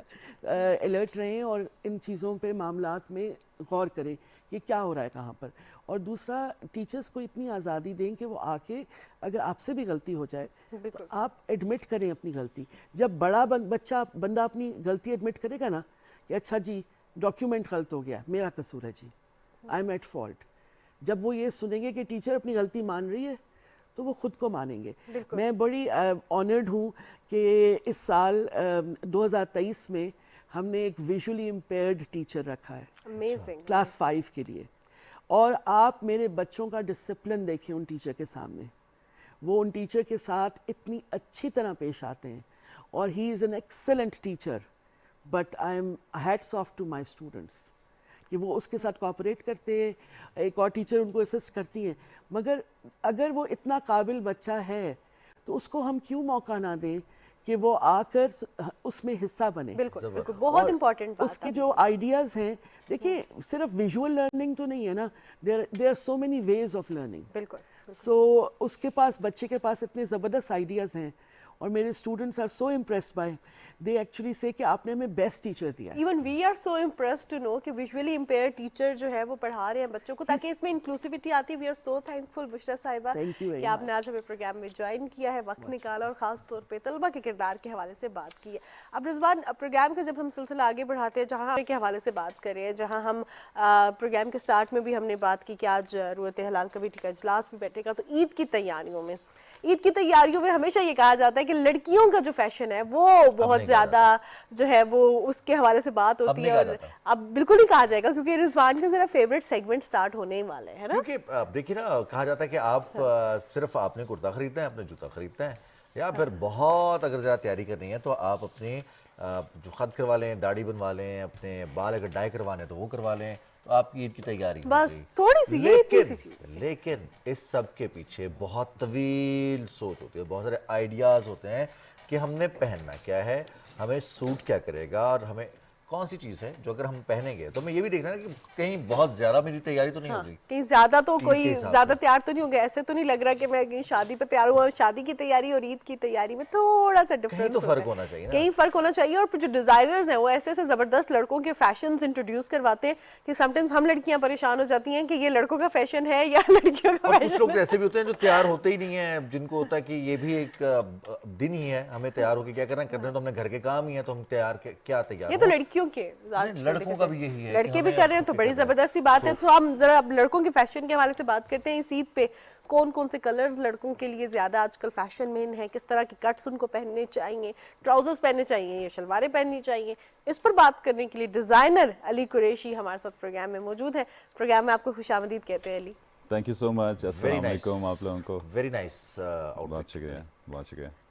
الرٹ رہیں اور ان چیزوں پہ معاملات میں غور کریں کہ کیا ہو رہا ہے کہاں پر. اور دوسرا ٹیچرز کو اتنی آزادی دیں کہ وہ آ کے اگر آپ سے بھی غلطی ہو جائے تو آپ ایڈمٹ کریں اپنی غلطی. جب بڑا بندہ اپنی غلطی ایڈمٹ کرے گا نا کہ اچھا جی ڈاکیومنٹ غلط ہو گیا, میرا قصور ہے جی, آئی ایم ایٹ فالٹ, جب وہ یہ سنیں گے کہ ٹیچر اپنی غلطی مان رہی ہے تو وہ خود کو مانیں گے. میں بڑی آنرڈ ہوں کہ اس سال 2023 میں ہم نے ایک ویژولی امپیئرڈ ٹیچر رکھا ہے Amazing. کلاس 5 کے لیے. اور آپ میرے بچوں کا ڈسپلن دیکھیں ان ٹیچر کے سامنے, وہ ان ٹیچر کے ساتھ اتنی اچھی طرح پیش آتے ہیں, اور he is an excellent teacher. But I am hats off to my students کہ وہ اس کے ساتھ کوآپریٹ کرتے ہیں, ایک اور ٹیچر ان کو اسسٹ کرتی ہیں. مگر اگر وہ اتنا قابل بچہ ہے تو اس کو ہم کیوں موقع نہ دیں کہ وہ آ کر اس میں حصہ بنے. بالکل بالکل, بہت امپورٹنٹ اس کے جو آئیڈیاز ہیں, دیکھیں صرف ویژول لرننگ تو نہیں ہے نا, there are so many ways of learning. بالکل. سو اس کے پاس, بچے کے پاس اتنے زبردست آئیڈیاز ہیں, اور میرے students are so impressed by, they actually سے کہ آپ نے ہمیں بیسٹ ٹیچر دیا. Even we are so impressed to know کہ ویژولی امپیئر ٹیچر جو ہے وہ پڑھا رہے ہیں بچوں کو, تاکہ اس میں انکلوسیوٹی آتی ہے. وی آر سو تھینکفل بشرا صاحبہ کہ آپ نے آج ہمیں پروگرام میں جوائن کیا ہے, وقت نکالا, اور خاص طور پہ طلبہ کے کردار کے حوالے سے بات کی ہے. اب رضوان, پروگرام کا جب ہم سلسلہ آگے بڑھاتے ہیں, جہاں کے حوالے سے بات کر رہے ہیں, جہاں ہم پروگرام کے سٹارٹ میں بھی ہم نے بات کی کہ آج رویت ہلال کمیٹی کا اجلاس بھی بیٹھے گا, تو عید کی تیاریوں میں ہمیشہ یہ کہا جاتا ہے کہ لڑکیوں کا جو فیشن ہے وہ بہت زیادہ جو ہے وہ اس کے حوالے سے بات ہوتی ہے, اور اب بالکل نہیں کہا جائے گا کیونکہ رضوان کا ذرا فیوریٹ سیگمنٹ سٹارٹ ہونے والے ہے نا. کیونکہ دیکھیے نا, کہا جاتا ہے کہ آپ صرف آپ نے کرتا خریدنا ہے, اپنے جوتا خریدنا ہے, یا پھر بہت اگر زیادہ تیاری کرنی ہے تو آپ اپنے جو خط کروا لیں, داڑھی بنوا لیں, اپنے بال اگر ڈائی کروانے تو وہ کروا لیں, تو آپ کی عید کی تیاری بس تھوڑی سی یہ اتنی سی چیز. لیکن اس سب کے پیچھے بہت طویل سوچ ہوتی ہے, بہت سارے آئیڈیاز ہوتے ہیں کہ ہم نے پہننا کیا ہے, ہمیں سوٹ کیا کرے گا, اور ہمیں کون سی چیز ہے جو اگر ہم پہنیں گے تو میں یہ بھی دیکھنا ہے کہ کہیں بہت زیادہ میری تیاری تو نہیں ہوگی, کہیں زیادہ تو کوئی زیادہ تیار تو نہیں ہوگا. ایسے تو نہیں لگ رہا کہ میں کہیں شادی پہ تیار ہوا, شادی کی تیاری اور عید کی تیاری میں تھوڑا سا ڈفرینس تو فرق ہونا چاہیے, کہیں فرق ہونا چاہیے. اور جو ڈیزائنرز ہیں وہ ایسے ایسے زبردست لڑکوں کے فیشنز انٹروڈیوس کرواتے ہیں کہ سم ٹائمز ہم لڑکیاں پریشان ہو جاتی ہیں کہ یہ لڑکوں کا فیشن ہے یا لڑکیوں کا اور کچھ لوگ ایسے بھی ہوتے ہیں جو تیار ہوتے ہی نہیں ہیں, جن کو ہوتا ہے کہ یہ بھی ایک دن ہی ہے, ہمیں تیار ہو کے کیا کرنا ہے, تو ہم نے گھر کے کام ہی ہے, تو ہم تیار کیا تیار. یہ تو لڑکیوں کے, لڑکوں کا بھی یہی ہے, لڑکے بھی کر رہے ہیں, تو بڑی زبردستی بات ہے. تو ہم ذرا لڑکوں کے فیشن کے حوالے سے بات کرتے ہیں. اس عید پہ کون کون سے کلرز لڑکوں کے لیے زیادہ آج کل فیشن میں ہیں, کس طرح کی کٹس ان کو پہننے چاہیے, ٹراؤزرز پہننے چاہیے یا شلواریں پہننی چاہیے, اس پر بات کرنے کے لیے ڈیزائنر علی قریشی ہمارے ساتھ پروگرام میں موجود ہے. پروگرام میں آپ کو خوش آمدید کہتے ہیں علی. تھینک یو سو مچ. السلام علیکم آپ لوگوں کو. ویری نائس, بہت شکریہ, بہت شکریہ.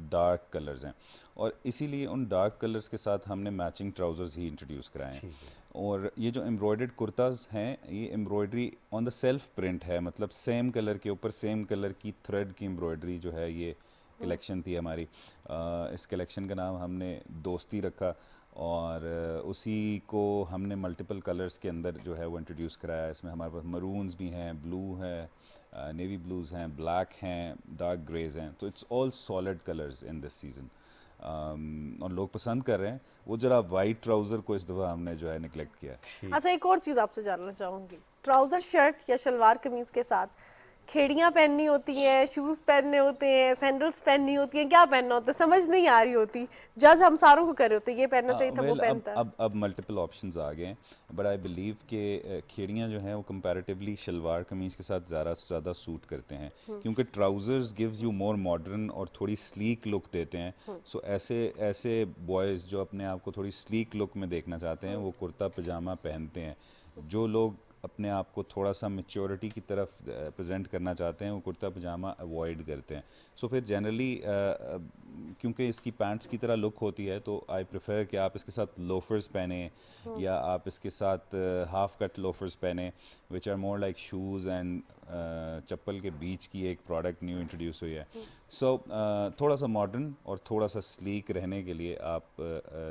ڈارک کلرز ہیں, اور اسی لیے ان ڈارک کلرز کے ساتھ ہم نے میچنگ ٹراؤزرز ہی انٹروڈیوس کرائے ہیں. اور یہ جو ایمبرائڈرڈ کرتاز ہیں, یہ embroidery on the self print ہے, مطلب سیم کلر کے اوپر سیم کلر کی تھریڈ کی ایمبرائڈری جو ہے, یہ کلیکشن تھی ہماری. اس کلیکشن کا نام ہم نے دوستی رکھا, اور اسی کو ہم نے ملٹیپل کلرز کے اندر جو ہے وہ انٹروڈیوس کرایا. اس میں ہمارے پاس مرونز بھی ہیں, بلو ہے, نیوی بلوز ہیں, بلیک ہیں, ڈارک گریز ہیں. تو it's all solid colours in this season, اور لوگ پسند کر رہے ہیں. وہ ذرا وائٹ ٹراؤزر کو اس دفعہ ہم نے جو ہے نگلیکٹ کیا. اچھا ایک اور چیز آپ سے جاننا چاہوں گی, ٹراؤزر شرٹ یا شلوار قمیض کے ساتھ کھیڑیاں پہننی ہوتی ہیں, شوز پہننے ہوتے ہیں, سینڈلز پہننی ہوتی ہیں, کیا پہننا ہوتا ہے سمجھ نہیں آ رہی ہوتی. جج ہم ساروں کو کر رہے ہوتے ہیں یہ پہننا چاہیے تھا, وہ پہنتا ہے. اب ملٹیپل آپشنز آ گئے ہیں, بٹ آئی بلیو کہ کھیڑیاں جو ہیں وہ کمپیریٹیولی شلوار قمیض کے ساتھ زیادہ سوٹ کرتے ہیں, کیونکہ trousers gives you more modern اور تھوڑی سلیک لک دیتے ہیں. سو ایسے بوائز جو اپنے آپ کو تھوڑی سلیک لک میں دیکھنا چاہتے ہیں, وہ کرتا پجامہ پہنتے ہیں. جو لوگ اپنے آپ کو تھوڑا سا میچورٹی کی طرف پریزنٹ کرنا چاہتے ہیں, وہ کرتا پجامہ اوائڈ کرتے ہیں. سو پھر جنرلی کیونکہ اس کی پینٹس کی طرح لک ہوتی ہے, تو آئی پریفر کہ آپ اس کے ساتھ لوفرز پہنیں, یا آپ اس کے ساتھ ہاف کٹ لوفرز پہنیں, which are more like shoes and چپل کے بیچ کی ایک پروڈکٹ نیو انٹروڈیوس ہوئی ہے. سو تھوڑا سا ماڈرن اور تھوڑا سا سلیک رہنے کے لیے آپ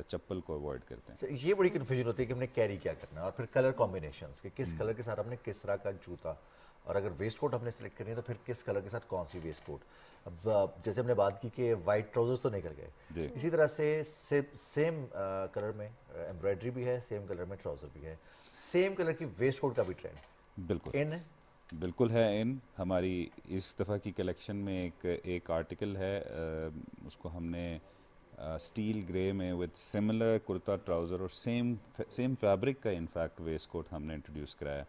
چپل کو اوائڈ کرتے ہیں. یہ بڑی کنفیوژن ہوتی ہے کہ ہم نے کیری کیا کرنا ہے, اور پھر کلر کمبینیشنز کہ کس کلر کے ساتھ ہم نے کس طرح کا جوتا, اور اگر ویسٹ کوٹ ہم نے سلیکٹ کرنی ہے تو پھر کس کلر کے ساتھ کون سی ویسٹ کوٹ. اب جیسے ہم نے بات کی کہ وائٹ ٹراؤزرز تو نکل گئے, اسی طرح سے سیم کلر میں ایمبرائڈری بھی ہے, سیم کلر میں ٹراؤزر بھی ہے, سیم کلر کی ویسٹ کوٹ کا بھی ٹرینڈ بالکل ان ہے. بالکل ہے ان. ہماری اس دفعہ کی کلیکشن میں ایک آرٹیکل ہے, اس کو ہم نے اسٹیل گرے میں وتھ سملر کرتا ٹراؤزر اور سیم فیبرک کا انفیکٹ ویسٹ کوٹ ہم نے انٹروڈیوس کرایا.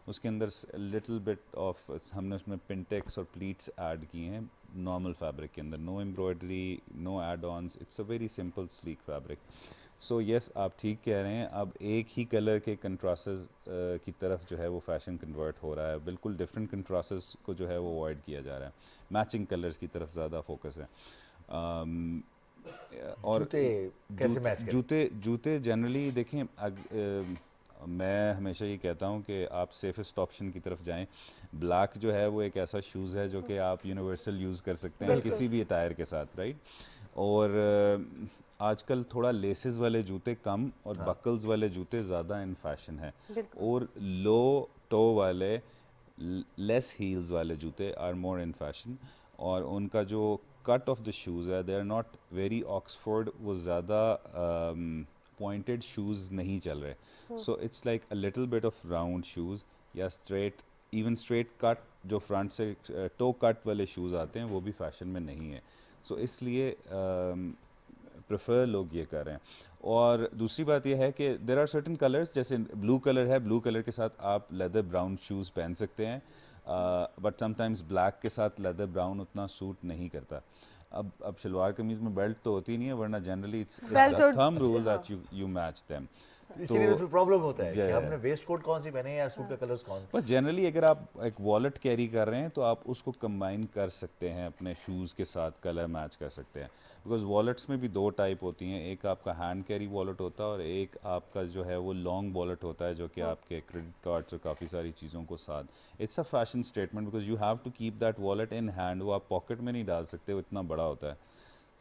اس کے اندر لٹل بٹ آف ہم نے اس میں پنٹیکس اور پلیٹس ایڈ کیے ہیں نارمل فیبرک کے اندر, no embroidery, no add ons, it's a very simple sleek fabric. So yes آپ ٹھیک کہہ رہے ہیں, اب ایک ہی کلر کے کنٹراسٹز کی طرف جو ہے وہ فیشن کنورٹ ہو رہا ہے. بالکل ڈفرینٹ کنٹراسٹز کو جو ہے وہ اوائڈ کیا جا رہا ہے, میچنگ کلرز کی طرف زیادہ فوکس ہے. اور جوتے جنرلی دیکھیں, میں ہمیشہ یہ کہتا ہوں کہ آپ سیفسٹ آپشن کی طرف جائیں. بلیک جو ہے وہ ایک ایسا شوز ہے جو کہ آپ یونیورسل یوز کر سکتے ہیں کسی بھی اٹائر کے ساتھ, رائٹ. اور آج کل تھوڑا لیسز والے جوتے کم اور بکلز والے جوتے زیادہ ان فیشن ہیں, اور لو ٹو والے لیس ہیلز والے جوتے آر مور ان فیشن. اور ان کا جو کٹ آف دا شوز ہے, they are not very Oxford, وہ زیادہ پوائنٹڈ شوز نہیں چل رہے. So it's like a little bit of round shoes, یا اسٹریٹ, ایون اسٹریٹ کٹ جو فرنٹ سے ٹو کٹ والے شوز آتے ہیں وہ بھی فیشن میں نہیں ہے. سو اس لیے پریفر لوگ یہ کر رہے ہیں. اور دوسری بات یہ ہے کہ دیر آر سرٹن کلرز, جیسے بلو کلر ہے, بلو کلر کے ساتھ آپ لیدر براؤن شوز پہن سکتے ہیں, بٹ سم ٹائمز بلیک کے ساتھ لیدر براؤن اتنا سوٹ نہیں کرتا. اب شلوار قمیض میں بیلٹ تو ہوتی نہیں ہے, ورنہ generally it's thumb rule that you match them. اس لیے اس میں پرابلم ہوتا ہے کہ ہم نے ویسٹ کوٹ کون سی پہنے یا سوٹ کا کلرز کون. بٹ جنرلی اگر آپ ایک والیٹ کیری کر رہے ہیں تو آپ اس کو کمبائن کر سکتے ہیں اپنے شوز کے ساتھ, کلر میچ کر سکتے ہیں. بیکاز والیٹس میں بھی دو ٹائپ ہوتی ہیں, ایک آپ کا ہینڈ کیری والیٹ ہوتا ہے, اور ایک آپ کا جو ہے وہ لانگ والیٹ ہوتا ہے, جو کہ آپ کے کریڈٹ کارڈس اور کافی ساری چیزوں کو ساتھ. It's a fashion statement because you have to keep that wallet in hand, وہ آپ پاکٹ میں نہیں ڈال سکتے, وہ اتنا بڑا ہوتا ہے.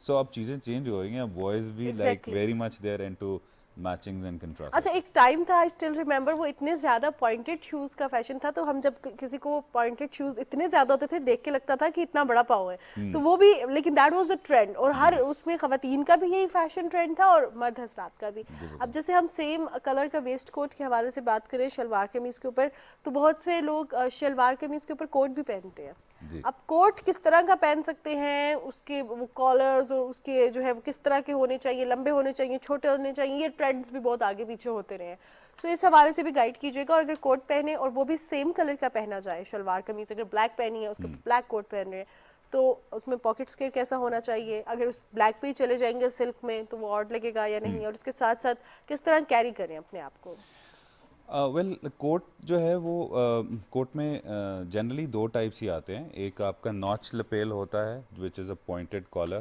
سو اب چیزیں چینج ہو رہی ہیں, بوائز بھی like very much there into matchings and contrast. اچھا ایک ٹائم تھا, آئی اسٹل ریمبر, وہ اتنے زیادہ پوائنٹڈ شوز کا فیشن تھا, تو ہم جب کسی کو پوائنٹڈ شوز اتنے زیادہ ہوتے تھے دیکھ کے لگتا تھا کہ اتنا بڑا پاؤں ہے, تو وہ بھی, لیکن دیٹ واز دا ٹرینڈ, اور ہر اس میں خواتین کا بھی یہی فیشن ٹرینڈ تھا اور مرد حضرات کا بھی. اب جیسے ہم سیم کلر کا ویسٹ کوٹ کے حوالے سے بات کریں شلوار قمیض کے اوپر, تو بہت سے لوگ شلوار قمیض کے اوپر کوٹ بھی پہنتے ہیں. اب کوٹ کس طرح کا پہن سکتے ہیں, اس کے وہ کالرز اور اس کے جو ہے وہ کس طرح کے ہونے چاہیے, لمبے ہونے چاہیے, چھوٹے ہونے چاہیے, یہ ٹرینڈز بھی بہت آگے پیچھے ہوتے رہے ہیں. سو اس حوالے سے بھی گائیڈ کیجیے گا. اور اگر کوٹ پہنے اور وہ بھی سیم کلر کا پہنا جائے, شلوار قمیض اگر بلیک پہنی ہے, اس کا بلیک کوٹ پہن رہے ہیں, تو اس میں پاکٹس کے کیسا ہونا چاہیے, اگر اس بلیک پہ ہی چلے جائیں گے سلک میں تو وہ آڈ لگے گا یا نہیں, اور اس کے ساتھ ساتھ کس طرح کیری کریں اپنے آپ کو. ویل کوٹ جو ہے وہ کوٹ میں جنرلی دو ٹائپس ہی آتے ہیں. ایک آپ کا ناچ لپیل ہوتا ہے وچ از اے پوائنٹڈ کالر,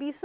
20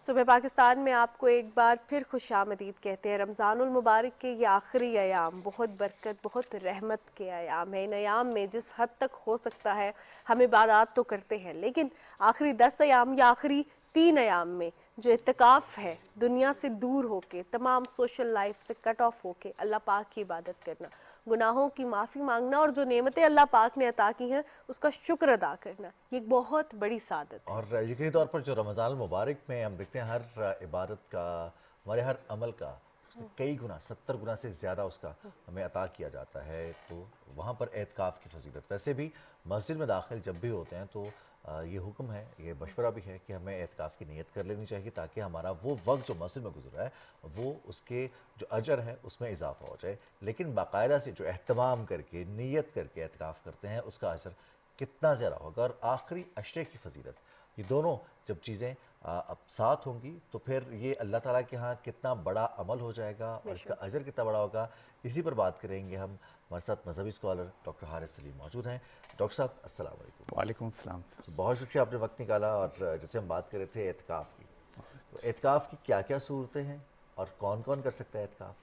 صبح پاکستان میں آپ کو ایک بار پھر خوش آمدید کہتے ہیں۔ رمضان المبارک کے یہ آخری ایام بہت برکت بہت رحمت کے ایام ہیں۔ ان ایام میں جس حد تک ہو سکتا ہے ہم عبادات تو کرتے ہیں، لیکن آخری 10 ایام یا آخری 3 ایام میں جو اعتکاف ہے، دنیا سے دور ہو کے، تمام سوشل لائف سے کٹ آف ہو کے اللہ پاک کی عبادت کرنا، گناہوں کی معافی مانگنا اور جو نعمتیں اللہ پاک نے عطا کی ہیں اس کا شکر ادا کرنا، یہ ایک بہت بڑی سعادت ہے۔ اور یقینی طور پر جو رمضان المبارک میں ہم دیکھتے ہیں ہر عبادت کا، ہمارے ہر عمل کا کئی گنا 70 گنا سے زیادہ اس کا ہمیں عطا کیا جاتا ہے، تو وہاں پر اعتکاف کی فضیلت۔ ویسے بھی مسجد میں داخل جب بھی ہوتے ہیں تو یہ حکم ہے، یہ مشورہ بھی ہے کہ ہمیں اعتکاف کی نیت کر لینی چاہیے تاکہ ہمارا وہ وقت جو مسجد میں گزر رہا ہے وہ اس کے جو اجر ہے اس میں اضافہ ہو جائے۔ لیکن باقاعدہ سے جو اہتمام کر کے نیت کر کے اعتکاف کرتے ہیں اس کا اجر کتنا زیادہ ہوگا، اور آخری عشرے کی فضیلت، یہ دونوں جب چیزیں اب ساتھ ہوں گی تو پھر یہ اللہ تعالیٰ کے ہاں کتنا بڑا عمل ہو جائے گا اور اس کا اجر کتنا بڑا ہوگا، اسی پر بات کریں گے ہم۔ ہمارے ساتھ مذہبی اسکالر ڈاکٹر حارث سلیم موجود ہیں۔ ڈاکٹر صاحب السلام علیکم۔ وعلیکم السلام۔ بہت شکریہ آپ نے وقت نکالا، اور جیسے ہم بات کر رہے تھے اعتکاف کی، تو اعتکاف کی کیا کیا صورتیں ہیں اور کون کون کر سکتا ہے اعتکاف؟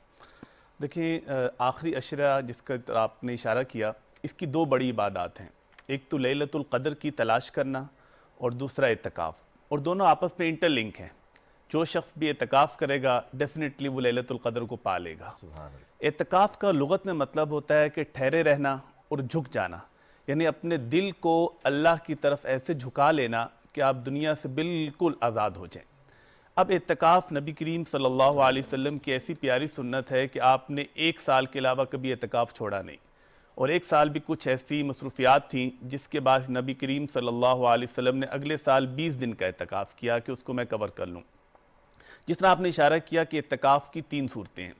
دیکھیں، آخری عشرہ جس کا آپ نے اشارہ کیا، اس کی 2 بڑی عبادات ہیں، ایک تو لیلۃ القدر کی تلاش کرنا اور دوسرا اعتکاف، اور دونوں آپس میں انٹر لنک ہیں۔ جو شخص بھی اعتکاف کرے گا ڈیفینیٹلی وہ لیلۃ القدر کو پا لے گا۔ اعتکاف کا لغت میں مطلب ہوتا ہے کہ ٹھہرے رہنا اور جھک جانا، یعنی اپنے دل کو اللہ کی طرف ایسے جھکا لینا کہ آپ دنیا سے بالکل آزاد ہو جائیں۔ اب اعتکاف نبی کریم صلی اللہ علیہ وسلم کی ایسی پیاری سنت ہے کہ آپ نے 1 سال کے علاوہ کبھی اعتکاف چھوڑا نہیں، اور 1 سال بھی کچھ ایسی مصروفیات تھیں جس کے بعد نبی کریم صلی اللہ علیہ وسلم نے اگلے سال 20 دن کا اعتکاف کیا کہ اس کو میں کور کر لوں۔ جس طرح آپ نے اشارہ کیا کہ اعتکاف کی 3 صورتیں ہیں،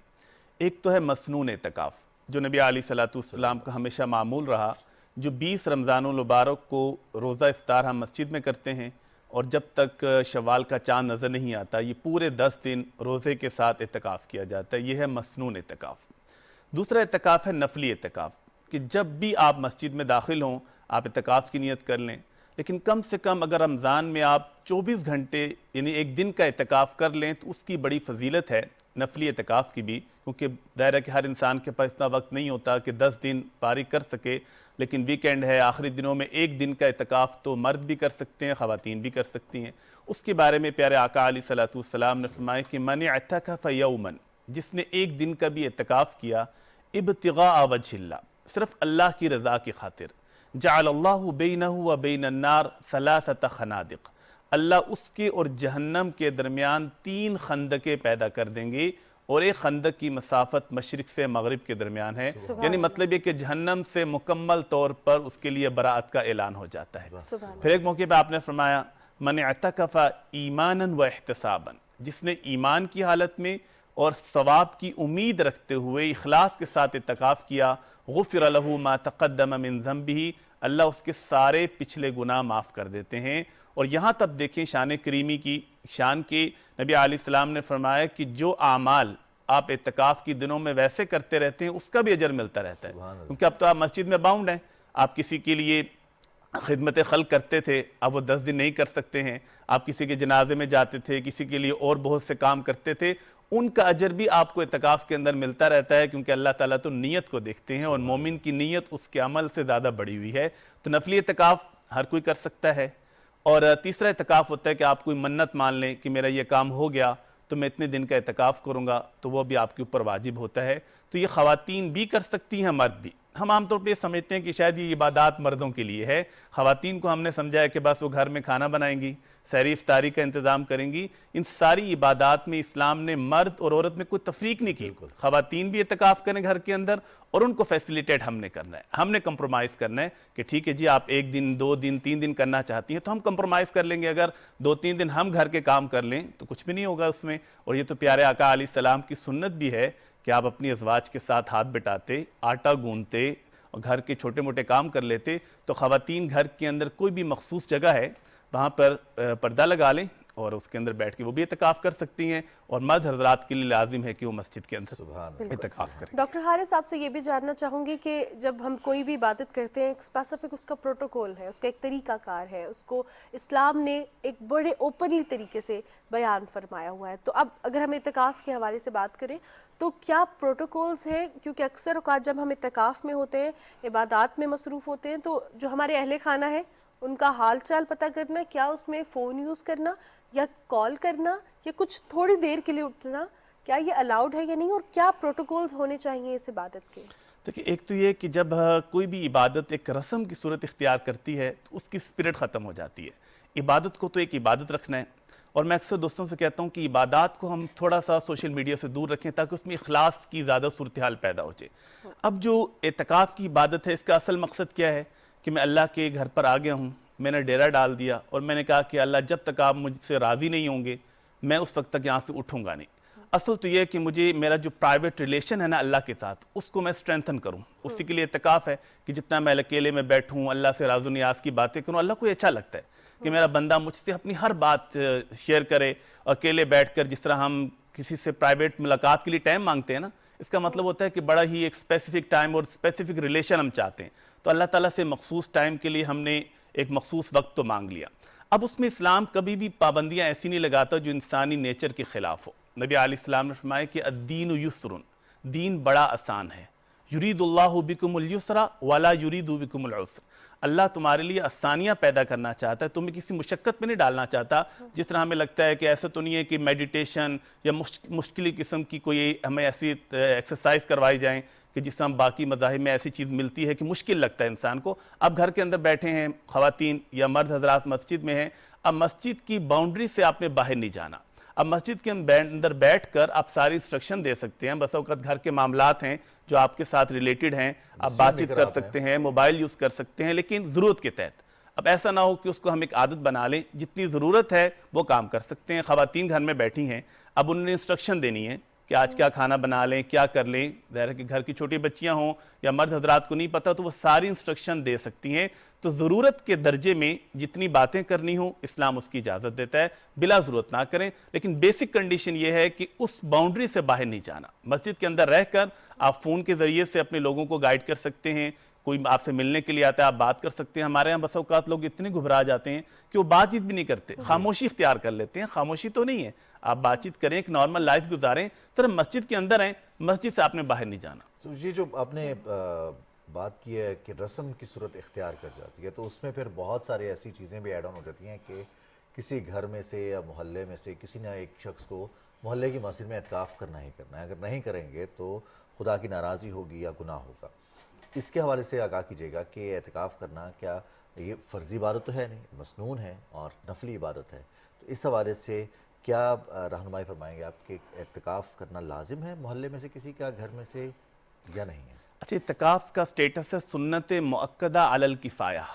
ایک تو ہے مسنون اعتکاف جو نبی علیہ السلام کا ہمیشہ معمول رہا، جو 20 رمضان المبارک کو روزہ افطار ہم مسجد میں کرتے ہیں، اور جب تک شوال کا چاند نظر نہیں آتا یہ پورے 10 دن روزے کے ساتھ اعتکاف کیا جاتا ہے، یہ ہے مسنون اعتکاف۔ دوسرا اعتکاف ہے نفلی اعتکاف، کہ جب بھی آپ مسجد میں داخل ہوں آپ اعتکاف کی نیت کر لیں، لیکن کم سے کم اگر رمضان میں آپ 24 گھنٹے یعنی 1 دن کا اعتکاف کر لیں تو اس کی بڑی فضیلت ہے نفلی اعتکاف کی بھی، کیونکہ ظاہر ہے کہ ہر انسان کے پاس اتنا وقت نہیں ہوتا کہ 10 دن فارغ کر سکے، لیکن ویکینڈ ہے، آخری دنوں میں 1 دن کا اعتکاف تو مرد بھی کر سکتے ہیں، خواتین بھی کر سکتی ہیں۔ اس کے بارے میں پیارے آقا علیہ السلام نے فرمایا کہ من اعتکف یوما، جس نے 1 دن کا بھی اعتکاف کیا، ابتغاء وجہ اللہ، صرف اللہ کی رضا کی خاطر، جعل اللہ بینہ و بین النار 3 خنادق، اللہ اس کے اور جہنم کے درمیان 3 خندقیں پیدا کر دیں گے، اور ایک خندق کی مسافت مشرق سے مغرب کے درمیان ہے، یعنی مطلب یہ کہ جہنم سے مکمل طور پر اس کے لیے براءت کا اعلان ہو جاتا ہے۔ پھر ایک موقع پہ آپ نے فرمایا من اعتکف ایمانا و احتسابا، جس نے ایمان کی حالت میں اور ثواب کی امید رکھتے ہوئے اخلاص کے ساتھ اعتکاف کیا، غفر لہ ما تقدم من ذنبہ، اللہ اس کے سارے پچھلے گناہ معاف کر دیتے ہیں۔ اور یہاں تب دیکھیں شان کریمی کی شان کے، نبی علیہ السلام نے فرمایا کہ جو اعمال آپ اعتکاف کی دنوں میں ویسے کرتے رہتے ہیں اس کا بھی اجر ملتا رہتا ہے، کیونکہ اب تو آپ مسجد میں باؤنڈ ہیں، آپ کسی کے لیے خدمت خلق کرتے تھے، اب وہ 10 دن نہیں کر سکتے ہیں، آپ کسی کے جنازے میں جاتے تھے، کسی کے لیے اور بہت سے کام کرتے تھے، ان کا اجر بھی آپ کو اعتکاف کے اندر ملتا رہتا ہے، کیونکہ اللہ تعالیٰ تو نیت کو دیکھتے ہیں اور مومن کی نیت اس کے عمل سے زیادہ بڑی ہوئی ہے۔ تو نفلی اعتکاف ہر کوئی کر سکتا ہے۔ اور تیسرا اعتکاف ہوتا ہے کہ آپ کوئی منت مان لیں کہ میرا یہ کام ہو گیا تو میں اتنے دن کا اعتکاف کروں گا، تو وہ بھی آپ کے اوپر واجب ہوتا ہے۔ تو یہ خواتین بھی کر سکتی ہیں، مرد بھی۔ ہم عام طور پہ یہ سمجھتے ہیں کہ شاید یہ عبادات مردوں کے لیے ہے، خواتین کو ہم نے سمجھا ہے کہ بس وہ گھر میں کھانا بنائیں گی، سحری افطاری کا انتظام کریں گی۔ ان ساری عبادات میں اسلام نے مرد اور عورت میں کوئی تفریق نہیں کی، خواتین بھی اعتکاف کریں گھر کے اندر، اور ان کو فیسیلیٹیٹ ہم نے کرنا ہے، ہم نے کمپرومائز کرنا ہے کہ ٹھیک ہے جی آپ 1 دن 2 دن 3 دن کرنا چاہتی ہیں تو ہم کمپرومائز کر لیں گے، اگر 2-3 دن ہم گھر کے کام کر لیں تو کچھ بھی نہیں ہوگا اس میں۔ اور یہ تو پیارے آقا علیہ السلام کی سنت بھی ہے کہ آپ اپنی ازواج کے ساتھ ہاتھ بٹاتے، آٹا گوندتے اور گھر کے چھوٹے موٹے کام کر لیتے۔ تو خواتین گھر کے اندر کوئی بھی مخصوص جگہ ہے وہاں پر پردہ لگا لیں اور اس کے اندر بیٹھ کے وہ بھی اعتکاف کر سکتی ہیں, اور مرد حضرات کے لیے لازم ہے کہ وہ مسجد کے اندر اعتکاف کریں. ڈاکٹر حارث آپ سے یہ بھی جاننا چاہوں گی کہ جب ہم کوئی بھی عبادت کرتے ہیں ایک اسپیسیفک اس کا پروٹوکول ہے, اس کا ایک طریقہ کار ہے, اس کو اسلام نے ایک بڑے اوپنلی طریقے سے بیان فرمایا ہوا ہے. تو اب اگر ہم اعتکاف کے حوالے سے بات کریں تو کیا پروٹوکولز ہیں, کیونکہ اکثر اوقات جب ہم اعتکاف میں ہوتے ہیں, عبادات میں مصروف ہوتے ہیں, تو جو ہمارے اہل خانہ ہیں ان کا حال چال پتہ کرنا, کیا اس میں فون یوز کرنا یا کال کرنا یا کچھ تھوڑی دیر کے لیے اٹھنا, کیا یہ الاؤڈ ہے یا نہیں, اور کیا پروٹوکولز ہونے چاہیے اس عبادت کے؟ دیکھیں, ایک تو یہ کہ جب کوئی بھی عبادت ایک رسم کی صورت اختیار کرتی ہے تو اس کی اسپرٹ ختم ہو جاتی ہے. عبادت کو تو ایک عبادت رکھنا ہے, اور میں اکثر دوستوں سے کہتا ہوں کہ عبادات کو ہم تھوڑا سا سوشل میڈیا سے دور رکھیں تاکہ اس میں اخلاص کی زیادہ صورتحال پیدا ہو جائے. اب جو اعتکاف کی عبادت ہے اس کا اصل مقصد کیا ہے کہ میں اللہ کے گھر پر آ گیا ہوں, میں نے ڈیرا ڈال دیا اور میں نے کہا کہ اللہ جب تک آپ مجھ سے راضی نہیں ہوں گے میں اس وقت تک یہاں سے اٹھوں گا نہیں. اصل تو یہ ہے کہ مجھے میرا جو پرائیویٹ ریلیشن ہے نا اللہ کے ساتھ, اس کو میں اسٹرینتھن کروں. اسی کے لیے اعتکاف ہے کہ جتنا میں اکیلے میں بیٹھوں, اللہ سے راز و نیاز کی باتیں کروں. اللہ کو یہ اچھا لگتا ہے کہ میرا بندہ مجھ سے اپنی ہر بات شیئر کرے. اکیلے بیٹھ کر جس طرح ہم کسی سے پرائیویٹ ملاقات کے لیے ٹائم مانگتے ہیں نا, اس کا مطلب ہوتا ہے کہ بڑا ہی ایک اسپیسیفک ٹائم اور اسپیسیفک ریلیشن ہم چاہتے ہیں. تو اللہ تعالیٰ سے مخصوص ٹائم کے لیے ہم نے ایک مخصوص وقت تو مانگ لیا. اب اس میں اسلام کبھی بھی پابندیاں ایسی نہیں لگاتا جو انسانی نیچر کے خلاف ہو. نبی علیہ السلام نے فرمایا کہ الدین یسر, دین بڑا آسان ہے. یرید اللہ بکم الیسر ولا یرید بکم العسر. اللہ تمہارے لیے آسانیاں پیدا کرنا چاہتا ہے, تمہیں کسی مشقت میں نہیں ڈالنا چاہتا. جس طرح ہمیں لگتا ہے کہ ایسا تو نہیں ہے کہ میڈیٹیشن یا مشکل قسم کی کوئی ہمیں ایسی ایکسرسائز کروائی جائیں کہ جس طرح باقی مذاہب میں ایسی چیز ملتی ہے کہ مشکل لگتا ہے انسان کو. اب گھر کے اندر بیٹھے ہیں خواتین یا مرد حضرات, مسجد میں ہیں, اب مسجد کی باؤنڈری سے آپ نے باہر نہیں جانا. اب مسجد کے اندر بیٹھ کر آپ ساری انسٹرکشن دے سکتے ہیں. بس اوقات گھر کے معاملات ہیں جو آپ کے ساتھ ریلیٹڈ ہیں, آپ بات چیت کر سکتے ہیں, موبائل یوز کر سکتے ہیں, لیکن ضرورت کے تحت. اب ایسا نہ ہو کہ اس کو ہم ایک عادت بنا لیں. جتنی ضرورت ہے وہ کام کر سکتے ہیں. خواتین گھر میں بیٹھی ہیں, اب انہوں نے انسٹرکشن دینی ہے کہ آج کیا کھانا بنا لیں, کیا کر لیں. ظاہر ہے کہ گھر کی چھوٹی بچیاں ہوں یا مرد حضرات کو نہیں پتہ تو وہ ساری انسٹرکشن دے سکتی ہیں. تو ضرورت کے درجے میں جتنی باتیں کرنی ہوں اسلام اس کی اجازت دیتا ہے, بلا ضرورت نہ کریں. لیکن بیسک کنڈیشن یہ ہے کہ اس باؤنڈری سے باہر نہیں جانا. مسجد کے اندر رہ کر آپ فون کے ذریعے سے اپنے لوگوں کو گائیڈ کر سکتے ہیں. کوئی آپ سے ملنے کے لیے آتا ہے, آپ بات کر سکتے ہیں. ہمارے یہاں بس اوقات لوگ اتنے گھبرا جاتے ہیں کہ وہ بات چیت بھی نہیں کرتے, خاموشی اختیار کر لیتے ہیں. خاموشی تو نہیں ہے, آپ بات چیت کریں, ایک نارمل لائف گزاریں. صرف مسجد کے اندر ہیں, مسجد سے آپ نے باہر نہیں جانا. تو یہ جو آپ نے بات کی ہے کہ رسم کی صورت اختیار کر جاتی ہے, تو اس میں پھر بہت ساری ایسی چیزیں بھی ایڈ آن ہو جاتی ہیں کہ کسی گھر میں سے یا محلے میں سے کسی نہ ایک شخص کو محلے کی مسجد میں اعتکاف کرنا ہی کرنا ہے. اگر نہیں کریں گے تو خدا کی ناراضی ہوگی یا گناہ ہوگا. اس کے حوالے سے آگاہ کیجیے گا کہ اعتکاف کرنا کیا یہ فرضی عبادت تو ہے نہیں, مسنون ہے اور نفلی عبادت ہے. تو اس حوالے سے کیا رہنمائی فرمائیں گے آپ کہ اعتکاف کرنا لازم ہے محلے میں سے کسی کا, گھر میں سے, یا نہیں ہے؟ اچھا, اعتکاف کا سٹیٹس ہے سنت مؤکدہ علی الکفایہ.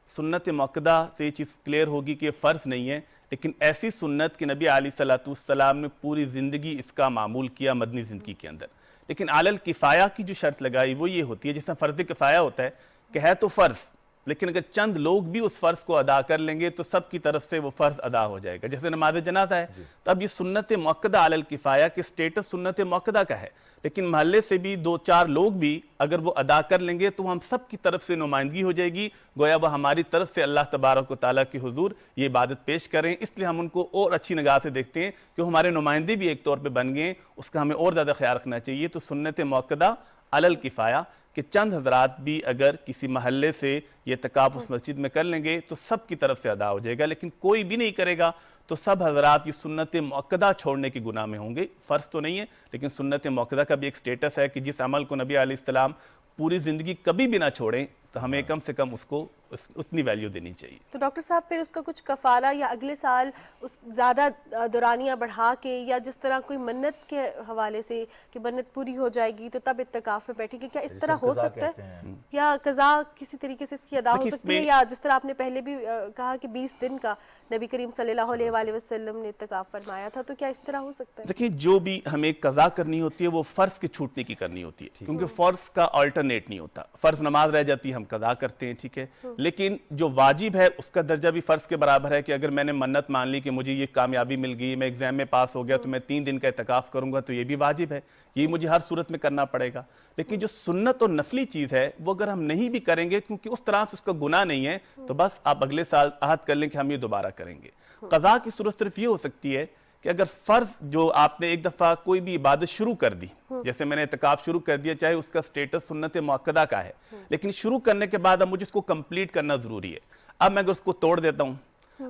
سنت مؤکدہ سے یہ چیز کلیئر ہوگی کہ یہ فرض نہیں ہے, لیکن ایسی سنت کہ نبی علیہ السلام نے پوری زندگی اس کا معمول کیا مدنی زندگی کے اندر. لیکن علی الکفایہ کی جو شرط لگائی وہ یہ ہوتی ہے, جس طرح فرض کفایہ ہوتا ہے کہ ہے تو فرض, لیکن اگر چند لوگ بھی اس فرض کو ادا کر لیں گے تو سب کی طرف سے وہ فرض ادا ہو جائے گا. جیسے نماز جنازہ ہے, تو اب یہ سنت مؤکدہ علی الکفایہ کے سٹیٹس سنت مؤکدہ کا ہے, لیکن محلے سے بھی 2-4 لوگ بھی اگر وہ ادا کر لیں گے تو ہم سب کی طرف سے نمائندگی ہو جائے گی, گویا وہ ہماری طرف سے اللہ تبارک و تعالیٰ کے حضور یہ عبادت پیش کریں. اس لیے ہم ان کو اور اچھی نگاہ سے دیکھتے ہیں کہ ہمارے نمائندے بھی ایک طور پہ بن گئے, اس کا ہمیں اور زیادہ خیال رکھنا چاہیے. تو سنت مؤکدہ علی الکفایہ کہ چند حضرات بھی اگر کسی محلے سے یہ اعتکاف اس مسجد میں کر لیں گے تو سب کی طرف سے ادا ہو جائے گا, لیکن کوئی بھی نہیں کرے گا تو سب حضرات یہ سنت مؤکدہ چھوڑنے کے گناہ میں ہوں گے. فرض تو نہیں ہے, لیکن سنت مؤکدہ کا بھی ایک سٹیٹس ہے کہ جس عمل کو نبی علیہ السلام پوری زندگی کبھی بھی نہ چھوڑیں تو ہمیں کم سے کم اس کو اتنی ویلیو دینی چاہیے. تو ڈاکٹر صاحب پھر اس کا کچھ کفارہ یا اگلے سال اس زیادہ دورانیہ بڑھا کے, یا جس طرح کوئی منت کے حوالے سے کہ منت پوری ہو جائے گی تو تب اعتکاف میں بیٹھے گی, کیا اس طرح ہو سکتا ہے, یا قضا کسی طریقے سے اس کی ادا ہو سکتی ہے, یا جس طرح آپ نے پہلے بھی کہا کہ 20 دن کا نبی کریم صلی اللہ علیہ وآلہ وسلم نے اعتکاف فرمایا تھا, تو کیا اس طرح ہو سکتا ہے؟ دیکھیں, جو بھی ہمیں قضا کرنی ہوتی ہے وہ فرض کے چھوٹنے کی کرنی ہوتی ہے, کیونکہ فرض کا آلٹرنیٹ نہیں ہوتا. فرض نماز رہ جاتی ہے ہم قضا کرتے ہیں, ٹھیک ہے, لیکن جو واجب ہے اس کا درجہ بھی فرض کے برابر ہے کہ اگر میں نے منت مان لی کہ مجھے یہ کامیابی مل گئی, میں ایگزام میں پاس ہو گیا تو میں 3 دن کا اعتکاف کروں گا, تو یہ بھی واجب ہے, یہ مجھے ہر صورت میں کرنا پڑے گا. لیکن جو سنت اور نفلی چیز ہے وہ اگر ہم نہیں بھی کریں گے کیونکہ اس طرح سے اس کا گناہ نہیں ہے, تو بس آپ اگلے سال عہد کر لیں کہ ہم یہ دوبارہ کریں گے. قضا کی صورت صرف یہ ہو سکتی ہے کہ اگر فرض جو آپ نے ایک دفعہ کوئی بھی عبادت شروع کر دی, جیسے میں نے اعتکاف شروع کر دیا, چاہے اس کا سٹیٹس سنت مؤکدہ کا ہے, لیکن شروع کرنے کے بعد اب مجھے اس کو کمپلیٹ کرنا ضروری ہے. اب میں اگر اس کو توڑ دیتا ہوں,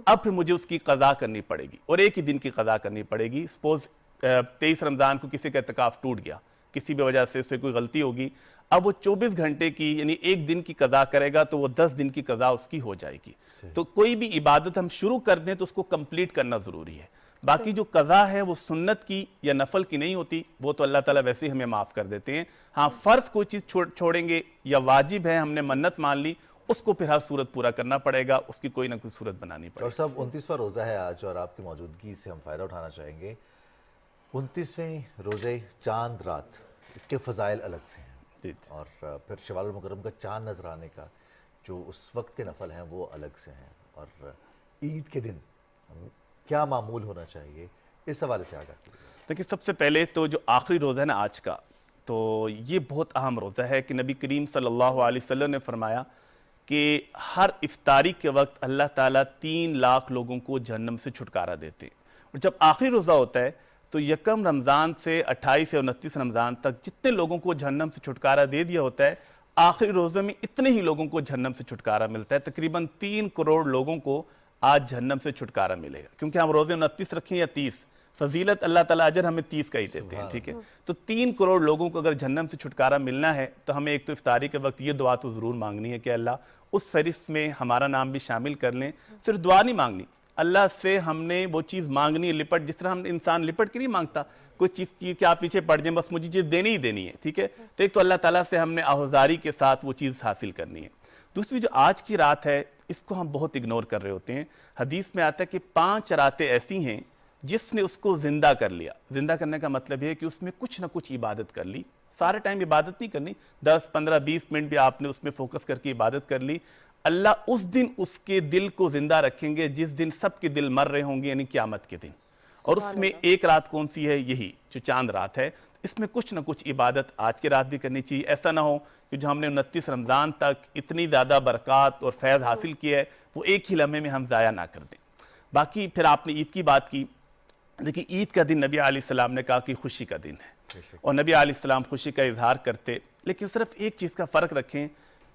اب پھر مجھے اس کی قضا کرنی پڑے گی, اور ایک ہی دن کی قضا کرنی پڑے گی. سپوز 23 رمضان کو کسی کا اعتکاف ٹوٹ گیا, کسی بھی وجہ سے اس سے کوئی غلطی ہوگی, اب وہ 24 گھنٹے کی یعنی ایک دن کی قضا کرے گا تو وہ 10 دن کی قضا اس کی ہو جائے گی. تو کوئی بھی عبادت ہم شروع کر دیں تو اس کو کمپلیٹ کرنا ضروری ہے. باقی جو قضا ہے وہ سنت کی یا نفل کی نہیں ہوتی, وہ تو اللہ تعالیٰ ویسے ہی ہمیں معاف کر دیتے ہیں. ہاں فرض کوئی چیز چھوڑیں گے یا واجب ہے, ہم نے منت مان لی, اس کو پھر ہر صورت پورا کرنا پڑے گا, اس کی کوئی نہ کوئی صورت بنانی پڑے گی. ڈاکٹر صاحب 29واں روزہ ہے آج اور آپ کی موجودگی سے ہم فائدہ اٹھانا چاہیں گے. 29ویں روزے چاند رات, اس کے فضائل الگ سے ہیں, اور پھر شوال المکرم کا چاند نظر آنے کا جو اس وقت کے نفل ہیں وہ الگ سے ہیں, اور عید کے دن کیا معمول ہونا چاہیے, اس حوالے سے آگاہ کیجیے. دیکھیں سب سے پہلے تو جو آخری روزہ ہے نا آج کا, تو یہ بہت اہم روزہ ہے کہ نبی کریم صلی اللہ علیہ وسلم نے فرمایا کہ ہر افطاری کے وقت اللہ تعالیٰ 3 لاکھ لوگوں کو جہنم سے چھٹکارا دیتے ہیں. اور جب آخری روزہ ہوتا ہے تو 1 رمضان سے 28 سے 29 رمضان تک جتنے لوگوں کو جہنم سے چھٹکارا دے دیا ہوتا ہے, آخری روزے میں اتنے ہی لوگوں کو جہنم سے چھٹکارا ملتا ہے. تقریباً 3 کروڑ لوگوں کو آج جہنم سے چھٹکارا ملے گا, کیونکہ ہم روزے 29 رکھیں یا 30, فضیلت اللہ تعالیٰ اجر ہمیں 30 کا ہی دیتے ہیں, ٹھیک ہے. تو 3 کروڑ لوگوں کو اگر جہنم سے چھٹکارا ملنا ہے تو ہمیں ایک تو افطاری کے وقت یہ دعا تو ضرور مانگنی ہے کہ اللہ اس فہرست میں ہمارا نام بھی شامل کر لیں. صرف دعا نہیں مانگنی, اللہ سے ہم نے وہ چیز مانگنی ہے لپٹ, جس طرح ہم انسان لپٹ کے نہیں مانگتا کوئی چیز کہ آپ پیچھے پڑ جائیں, بس مجھے چیز دینی ہی دینی ہے, ٹھیک ہے. تو ایک تو اللہ تعالیٰ سے ہم نے آہوزاری کے ساتھ وہ چیز حاصل کرنی ہے. دوسری جو آج کی رات ہے اس کو ہم بہت اگنور کر رہے ہوتے ہیں. حدیث میں آتا ہے کہ 5 راتیں ایسی ہیں جس نے اس کو زندہ کر لیا. زندہ کرنے کا مطلب یہ ہے کہ اس میں کچھ نہ کچھ عبادت کر لی. سارے ٹائم عبادت نہیں کرنی, 10 15 20 منٹ بھی آپ نے اس میں فوکس کر کے عبادت کر لی. اللہ اس دن اس کے دل کو زندہ رکھیں گے جس دن سب کے دل مر رہے ہوں گے, یعنی قیامت کے دن. اور اس میں ایک رات کون سی ہے, یہی جو چاند رات ہے. اس میں کچھ نہ کچھ عبادت آج کی رات بھی کرنی چاہیے. ایسا نہ ہو کہ جو ہم نے 29 رمضان تک اتنی زیادہ برکات اور فیض حاصل کیا ہے وہ ایک ہی لمحے میں ہم ضائع نہ کر دیں. باقی پھر آپ نے عید کی بات کی. دیکھیں عید کا دن نبی علیہ السلام نے کہا کہ خوشی کا دن ہے, اور نبی علیہ السلام خوشی کا اظہار کرتے, لیکن صرف ایک چیز کا فرق رکھیں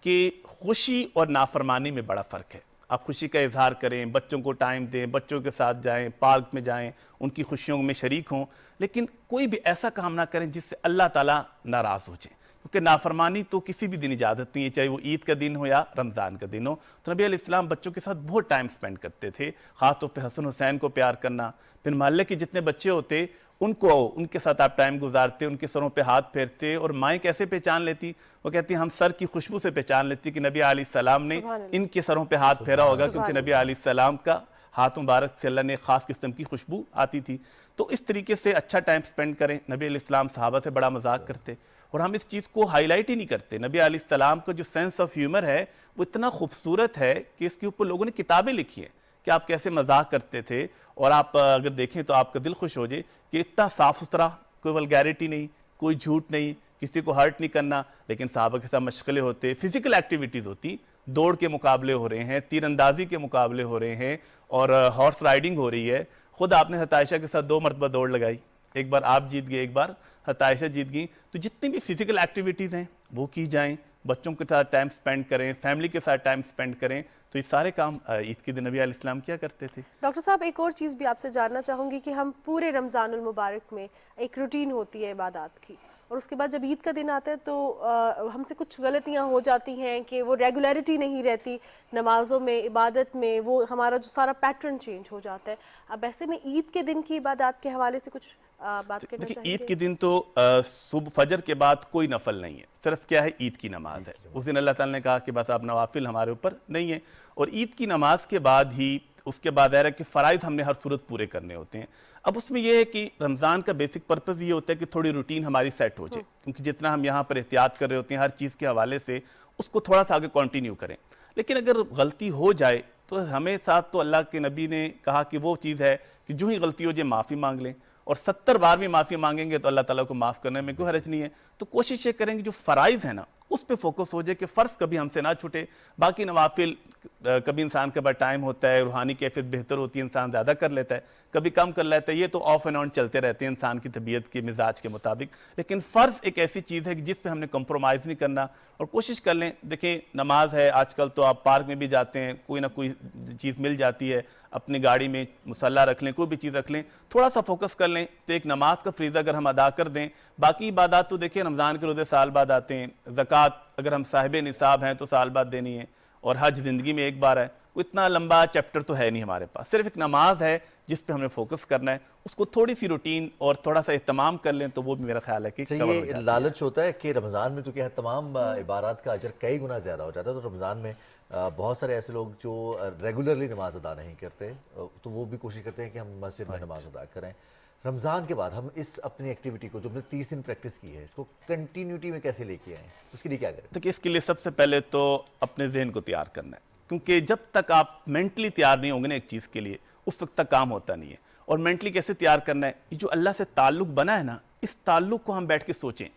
کہ خوشی اور نافرمانی میں بڑا فرق ہے. آپ خوشی کا اظہار کریں, بچوں کو ٹائم دیں, بچوں کے ساتھ جائیں, پارک میں جائیں, ان کی خوشیوں میں شریک ہوں, لیکن کوئی بھی ایسا کام نہ کریں جس سے اللہ تعالیٰ ناراض ہو جائے, کیونکہ نافرمانی تو کسی بھی دن اجازت نہیں ہے, چاہے وہ عید کا دن ہو یا رمضان کا دن ہو. تو نبی علیہ السلام بچوں کے ساتھ بہت ٹائم سپینڈ کرتے تھے, خاص طور پہ حسن حسین کو پیار کرنا. پھر محلے کے جتنے بچے ہوتے ان کے ساتھ آپ ٹائم گزارتے, ان کے سروں پہ ہاتھ پھیرتے. اور مائیں کیسے پہچان لیتی, وہ کہتی ہم سر کی خوشبو سے پہچان لیتی کہ نبی علیہ السلام نے ان کے سروں پہ ہاتھ پھیرا ہوگا, کیونکہ نبی علیہ السلام کا ہاتھ مبارک سے اللہ نے خاص قسم کی خوشبو آتی تھی. تو اس طریقے سے اچھا ٹائم سپینڈ کریں. نبی علیہ السلام صحابہ سے بڑا مذاق کرتے, اور ہم اس چیز کو ہائی لائٹ ہی نہیں کرتے. نبی علیہ السلام کا جو سینس آف ہیومر ہے وہ اتنا خوبصورت ہے کہ اس کے اوپر لوگوں نے کتابیں لکھی ہیں کہ آپ کیسے مذاق کرتے تھے. اور آپ اگر دیکھیں تو آپ کا دل خوش ہو جائے کہ اتنا صاف ستھرا, کوئی ولگیرٹی نہیں, کوئی جھوٹ نہیں, کسی کو ہرٹ نہیں کرنا. لیکن صحابہ کے ساتھ مشغلے ہوتے, فزیکل ایکٹیویٹیز ہوتی, دوڑ کے مقابلے ہو رہے ہیں, تیر اندازی کے مقابلے ہو رہے ہیں, اور ہارس رائڈنگ ہو رہی ہے. خود آپ نے حضرت عائشہ کے ساتھ 2 مرتبہ دوڑ لگائی, ایک بار آپ جیت گئے, ایک بار حضرت عائشہ جیت گئی. تو جتنی بھی فزیکل ایکٹیویٹیز ہیں وہ کی جائیں, بچوں کے ساتھ ٹائم سپینڈ کریں, فیملی کے ساتھ ٹائم سپینڈ کریں. تو یہ سارے کام عید کے دن نبی علیہ السلام کیا کرتے تھے. ڈاکٹر صاحب ایک اور چیز بھی آپ سے جاننا چاہوں گی کہ ہم پورے رمضان المبارک میں ایک روٹین ہوتی ہے عبادات کی, اور اس کے بعد جب عید کا دن آتا ہے تو ہم سے کچھ غلطیاں ہو جاتی ہیں کہ وہ ریگولیرٹی نہیں رہتی نمازوں میں, عبادت میں, وہ ہمارا جو سارا پیٹرن چینج ہو جاتا ہے. اب ایسے میں عید کے دن کی عبادات کے حوالے سے کچھ بات کرنا چاہیں گے. عید کے دن تو صبح فجر کے بعد کوئی نفل نہیں ہے, صرف کیا ہے عید کی نماز ہے. اس دن اللہ تعالیٰ نے کہا کہ بس آپ نوافل ہمارے اوپر نہیں ہیں, اور عید کی نماز کے بعد ہی اس کے بعد ہے کہ فرائض ہم نے ہر صورت پورے کرنے ہوتے ہیں. اب اس میں یہ ہے کہ رمضان کا بیسک پرپز یہ ہوتا ہے کہ تھوڑی روٹین ہماری سیٹ ہو جائے, کیونکہ جتنا ہم یہاں پر احتیاط کر رہے ہوتے ہیں ہر چیز کے حوالے سے, اس کو تھوڑا سا آگے کنٹینیو کریں. لیکن اگر غلطی ہو جائے تو ہمیں ساتھ تو اللہ کے نبی نے کہا کہ وہ چیز ہے کہ جو ہی غلطی ہو جائے معافی مانگ لیں, اور 70 بار بھی معافی مانگیں گے تو اللہ تعالیٰ کو معاف کرنے میں کوئی حرج نہیں ہے. تو کوشش یہ کریں گے جو فرائض ہیں نا اس پہ فوکس ہو جائے کہ فرض کبھی ہم سے نہ چھوٹے. باقی نوافل کبھی انسان کے بعد ٹائم ہوتا ہے, روحانی کیفیت بہتر ہوتی ہے, انسان زیادہ کر لیتا ہے, کبھی کم کر لیتا ہے, یہ تو آف اینڈ آن چلتے رہتے ہیں انسان کی طبیعت کے مزاج کے مطابق. لیکن فرض ایک ایسی چیز ہے کہ جس پہ ہم نے کمپرومائز نہیں کرنا, اور کوشش کر لیں. دیکھیں نماز ہے, آج کل تو آپ پارک میں بھی جاتے ہیں, کوئی نہ کوئی چیز مل جاتی ہے, اپنی گاڑی میں مصلی رکھ لیں, کوئی بھی چیز رکھ لیں, تھوڑا سا فوکس کر لیں تو ایک نماز کا فریضہ اگر ہم ادا کر دیں. باقی عبادات تو دیکھیں رمضان کے روزے سال بعد آتے ہیں, زکوٰۃ اگر ہم صاحب نصاب ہیں تو سال بعد دینی ہے, اور حج زندگی میں ایک بار ہے. اتنا لمبا چیپٹر تو ہے نہیں ہمارے پاس, صرف ایک نماز ہے جس پہ ہم نے فوکس کرنا ہے. اس کو تھوڑی سی روٹین اور تھوڑا سا اہتمام کر لیں تو وہ بھی میرا خیال ہے کہ cover ہو یہ جاتا ہے. لالچ ہوتا ہے کہ رمضان میں تو کیا ہے تمام عبادات کا اجر کئی گنا زیادہ ہو جاتا ہے, تو رمضان میں بہت سارے ایسے لوگ جو ریگولرلی نماز ادا نہیں کرتے تو وہ بھی کوشش کرتے ہیں کہ ہم مسجد میں نماز ادا کریں. رمضان کے بعد ہم اس اپنی ایکٹیویٹی کو جو ہم نے 30 دن پریکٹس کی ہے اس کو کنٹینیوٹی میں کیسے لے کے آئیں, اس کے لیے کیا کریں؟ دیکھیں اس کے لیے سب سے پہلے تو اپنے ذہن کو تیار کرنا ہے, کیونکہ جب تک آپ مینٹلی تیار نہیں ہوں گے نا ایک چیز کے لیے اس وقت تک کام ہوتا نہیں ہے. اور مینٹلی کیسے تیار کرنا ہے, یہ جو اللہ سے تعلق بنا ہے نا اس تعلق کو ہم بیٹھ کے سوچیں.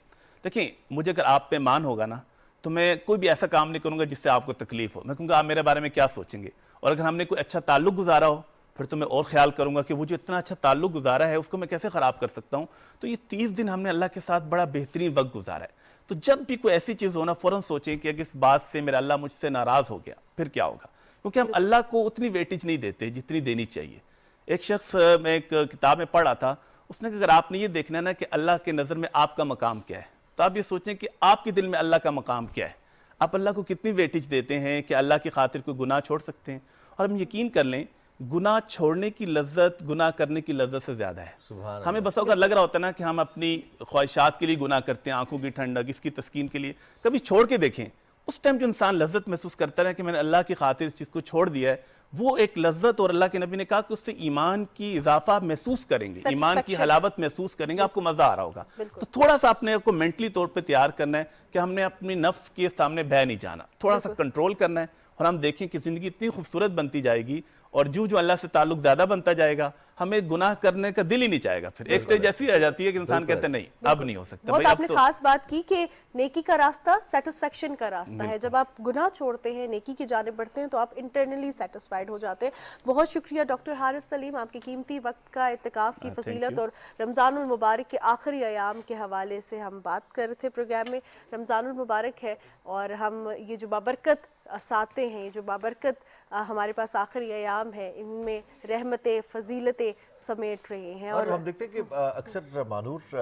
دیکھیں مجھے اگر آپ پہ ایمان ہوگا نا تو میں کوئی بھی ایسا کام نہیں کروں گا جس سے آپ کو تکلیف ہو. میں کہوں گا آپ میرے بارے میں کیا سوچیں گے, اور اگر ہم نے کوئی اچھا تعلق گزارا ہو پھر تو میں اور خیال کروں گا کہ وہ جو اتنا اچھا تعلق گزارا ہے اس کو میں کیسے خراب کر سکتا ہوں. تو یہ 30 دن ہم نے اللہ کے ساتھ بڑا بہترین وقت گزارا ہے. تو جب بھی کوئی ایسی چیز ہونا فوراً سوچیں کہ اگر اس بات سے میرا اللہ مجھ سے ناراض ہو گیا پھر کیا ہوگا, کیونکہ ہم اللہ کو اتنی ویٹیج نہیں دیتے جتنی دینی چاہیے. ایک شخص میں ایک کتاب میں پڑھ رہا تھا, اس نے کہا اگر آپ نے یہ دیکھنا ہے نا کہ اللہ کے نظر میں آپ کا مقام کیا ہے تو آپ یہ سوچیں کہ آپ کے دل میں اللہ کا مقام کیا ہے, آپ اللہ کو کتنی ویٹیج دیتے ہیں کہ اللہ کی خاطر کوئی گناہ چھوڑ سکتے ہیں. اور ہم یقین کر لیں گناہ چھوڑنے کی لذت گناہ کرنے کی لذت سے زیادہ ہے. سبحان ہمیں بس اوقات لگ رہا ہوتا ہے نا کہ ہم اپنی خواہشات کے لیے گناہ کرتے ہیں, آنکھوں کی ٹھنڈک, اس کی تسکین کے لیے. کبھی چھوڑ کے دیکھیں, اس ٹائم جو انسان لذت محسوس کرتا ہے کہ میں نے اللہ کی خاطر اس چیز کو چھوڑ دیا ہے, وہ ایک لذت, اور اللہ کے نبی نے کہا کہ اس سے ایمان کی اضافہ آپ محسوس کریں گے, ایمان کی حلاوت محسوس کریں گے, آپ کو مزہ آ رہا ہوگا. تو تھوڑا سا اپنے آپ کو مینٹلی طور پہ تیار کرنا ہے کہ ہم نے اپنی نفس کے سامنے بہ نہیں جانا, تھوڑا سا کنٹرول کرنا ہے, اور ہم دیکھیں کہ زندگی اتنی خوبصورت بنتی جائے گی, اور جو اللہ سے تعلق زیادہ بنتا جائے گا ہمیں گناہ کرنے کا دل ہی نہیں چاہے گا. پھر ایک سٹیج ایسی آ جاتی ہے کہ انسان کہتے ہیں نہیں اب نہیں ہو سکتا. بہت آپ نے خاص بات کی کہ نیکی کا راستہ سیٹسفیکشن کا راستہ ہے. جب آپ گناہ چھوڑتے ہیں نیکی کی جانب بڑھتے ہیں تو آپ انٹرنلی سیٹسفائیڈ ہو جاتے ہیں. بہت شکریہ ڈاکٹر حارث سلیم, آپ کی قیمتی وقت کا, اعتکاف کی فضیلت اور رمضان المبارک کے آخری ایام کے حوالے سے ہم بات کر رہے تھے پروگرام میں. رمضان المبارک ہے اور ہم یہ جو بابرکت ساتیں ہیں, جو بابرکت ہمارے پاس آخری ایام ہے, ان میں رحمتیں فضیلتیں سمیٹ رہے ہیں. اور ہم دیکھتے ہیں کہ اکثر مانور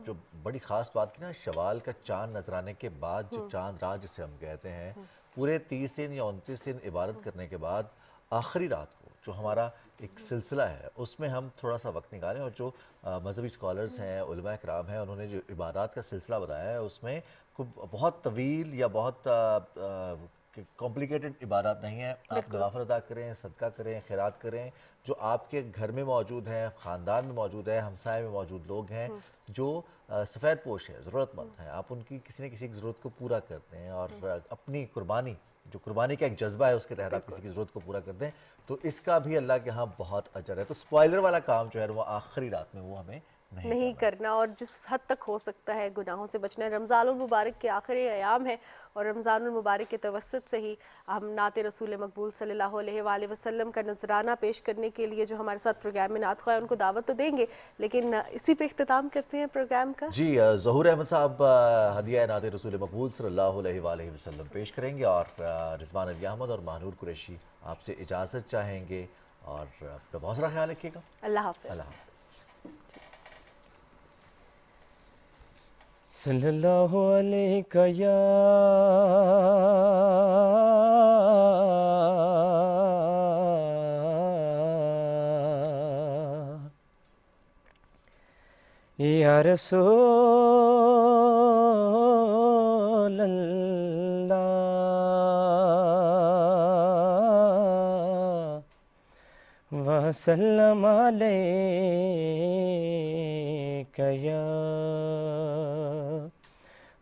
جو بڑی خاص بات کی نا, شوال کا چاند نظر آنے کے بعد جو چاند رات جسے ہم کہتے ہیں, پورے 30 دن یا 29 دن عبادت کرنے کے بعد آخری رات کو جو ہمارا ایک سلسلہ ہے اس میں ہم تھوڑا سا وقت نکالیں. اور جو مذہبی سکولرز ہیں, علماء کرام ہیں, انہوں نے جو عبادات کا سلسلہ بتایا ہے اس میں بہت طویل یا بہت کمپلیکیٹڈ عبادات نہیں ہیں. آپ نوافل ادا کریں, صدقہ کریں, خیرات کریں, جو آپ کے گھر میں موجود ہیں, خاندان میں موجود ہیں, ہمسائے میں موجود لوگ ہیں جو سفید پوش ہیں, ضرورت مند ہیں, آپ ان کی کسی نہ کسی کی ضرورت کو پورا کرتے ہیں, اور اپنی قربانی جو قربانی کا ایک جذبہ ہے اس کے تحت آپ کسی کی ضرورت کو پورا کرتے ہیں تو اس کا بھی اللہ کے ہاں بہت اجر ہے. تو سپوائلر والا کام جو ہے وہ آخری رات میں وہ ہمیں نہیں کرنا, اور جس حد تک ہو سکتا ہے گناہوں سے بچنا ہے. رمضان المبارک کے آخری ایام ہے اور رمضان المبارک کے توسط سے ہی ہم نعت رسول مقبول صلی اللہ علیہ وآلہ وسلم کا نذرانہ پیش کرنے کے لیے جو ہمارے ساتھ پروگرام میں نعت خواہ ان کو دعوت تو دیں گے, لیکن اسی پہ اختتام کرتے ہیں پروگرام کا. جی, ظہور احمد صاحب ہدیہ نعت رسول مقبول صلی اللہ علیہ وآلہ وسلم پیش کریں گے, اور رضوان علی احمد اور ماہنور قریشی آپ سے اجازت چاہیں گے, اور اپنا بہت سارا خیال رکھیے گا. اللہ حافظ. اللہ حافظ. صلی اللہ علیہ یا رسول اللہ وسلم علیک یا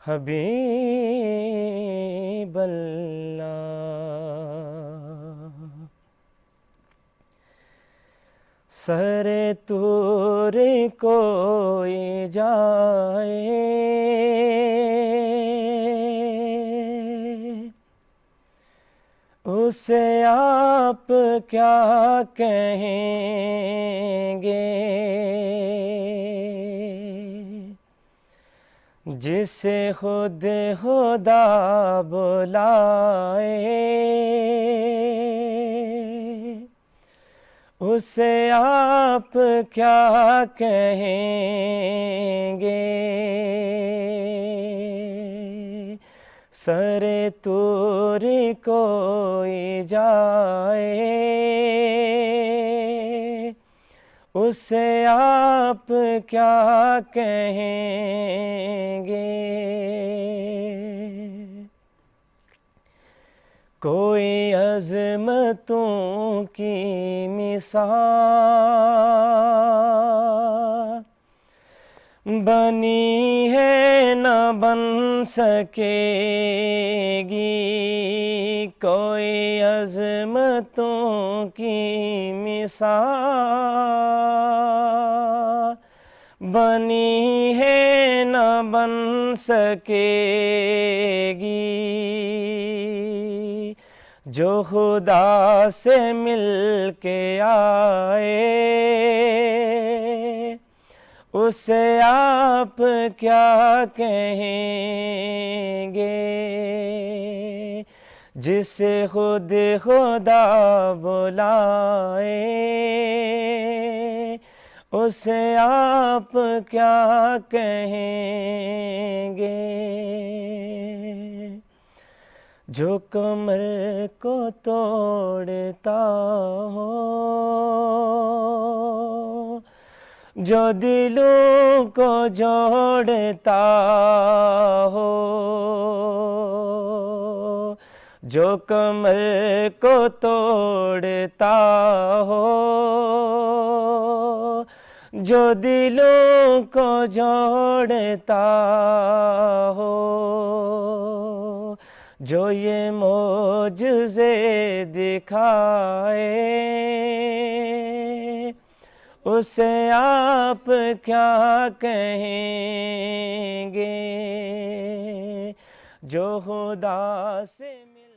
حبیب اللہ سر طور کوئی جائے اسے آپ کیا کہیں گے جسے خود خدا بلائے اسے آپ کیا کہیں گے سر طور کوئی جائے اسے آپ کیا کہیں گے کوئی عظمتوں کی مثال بنی ہے نہ بن سکے گی کوئی عظمتوں کی مثال بنی ہے نہ بن سکے گی جو خدا سے مل کے آئے اسے آپ کیا کہیں گے جسے خود خدا بلائے اسے آپ کیا کہیں گے جو کمر کو توڑتا ہو جو دلوں کو جوڑتا ہو جو کمر کو توڑتا ہو جو دلوں کو جوڑتا ہو جو یہ معجزے دکھائے اسے آپ کیا کہیں گے جو خدا سے مل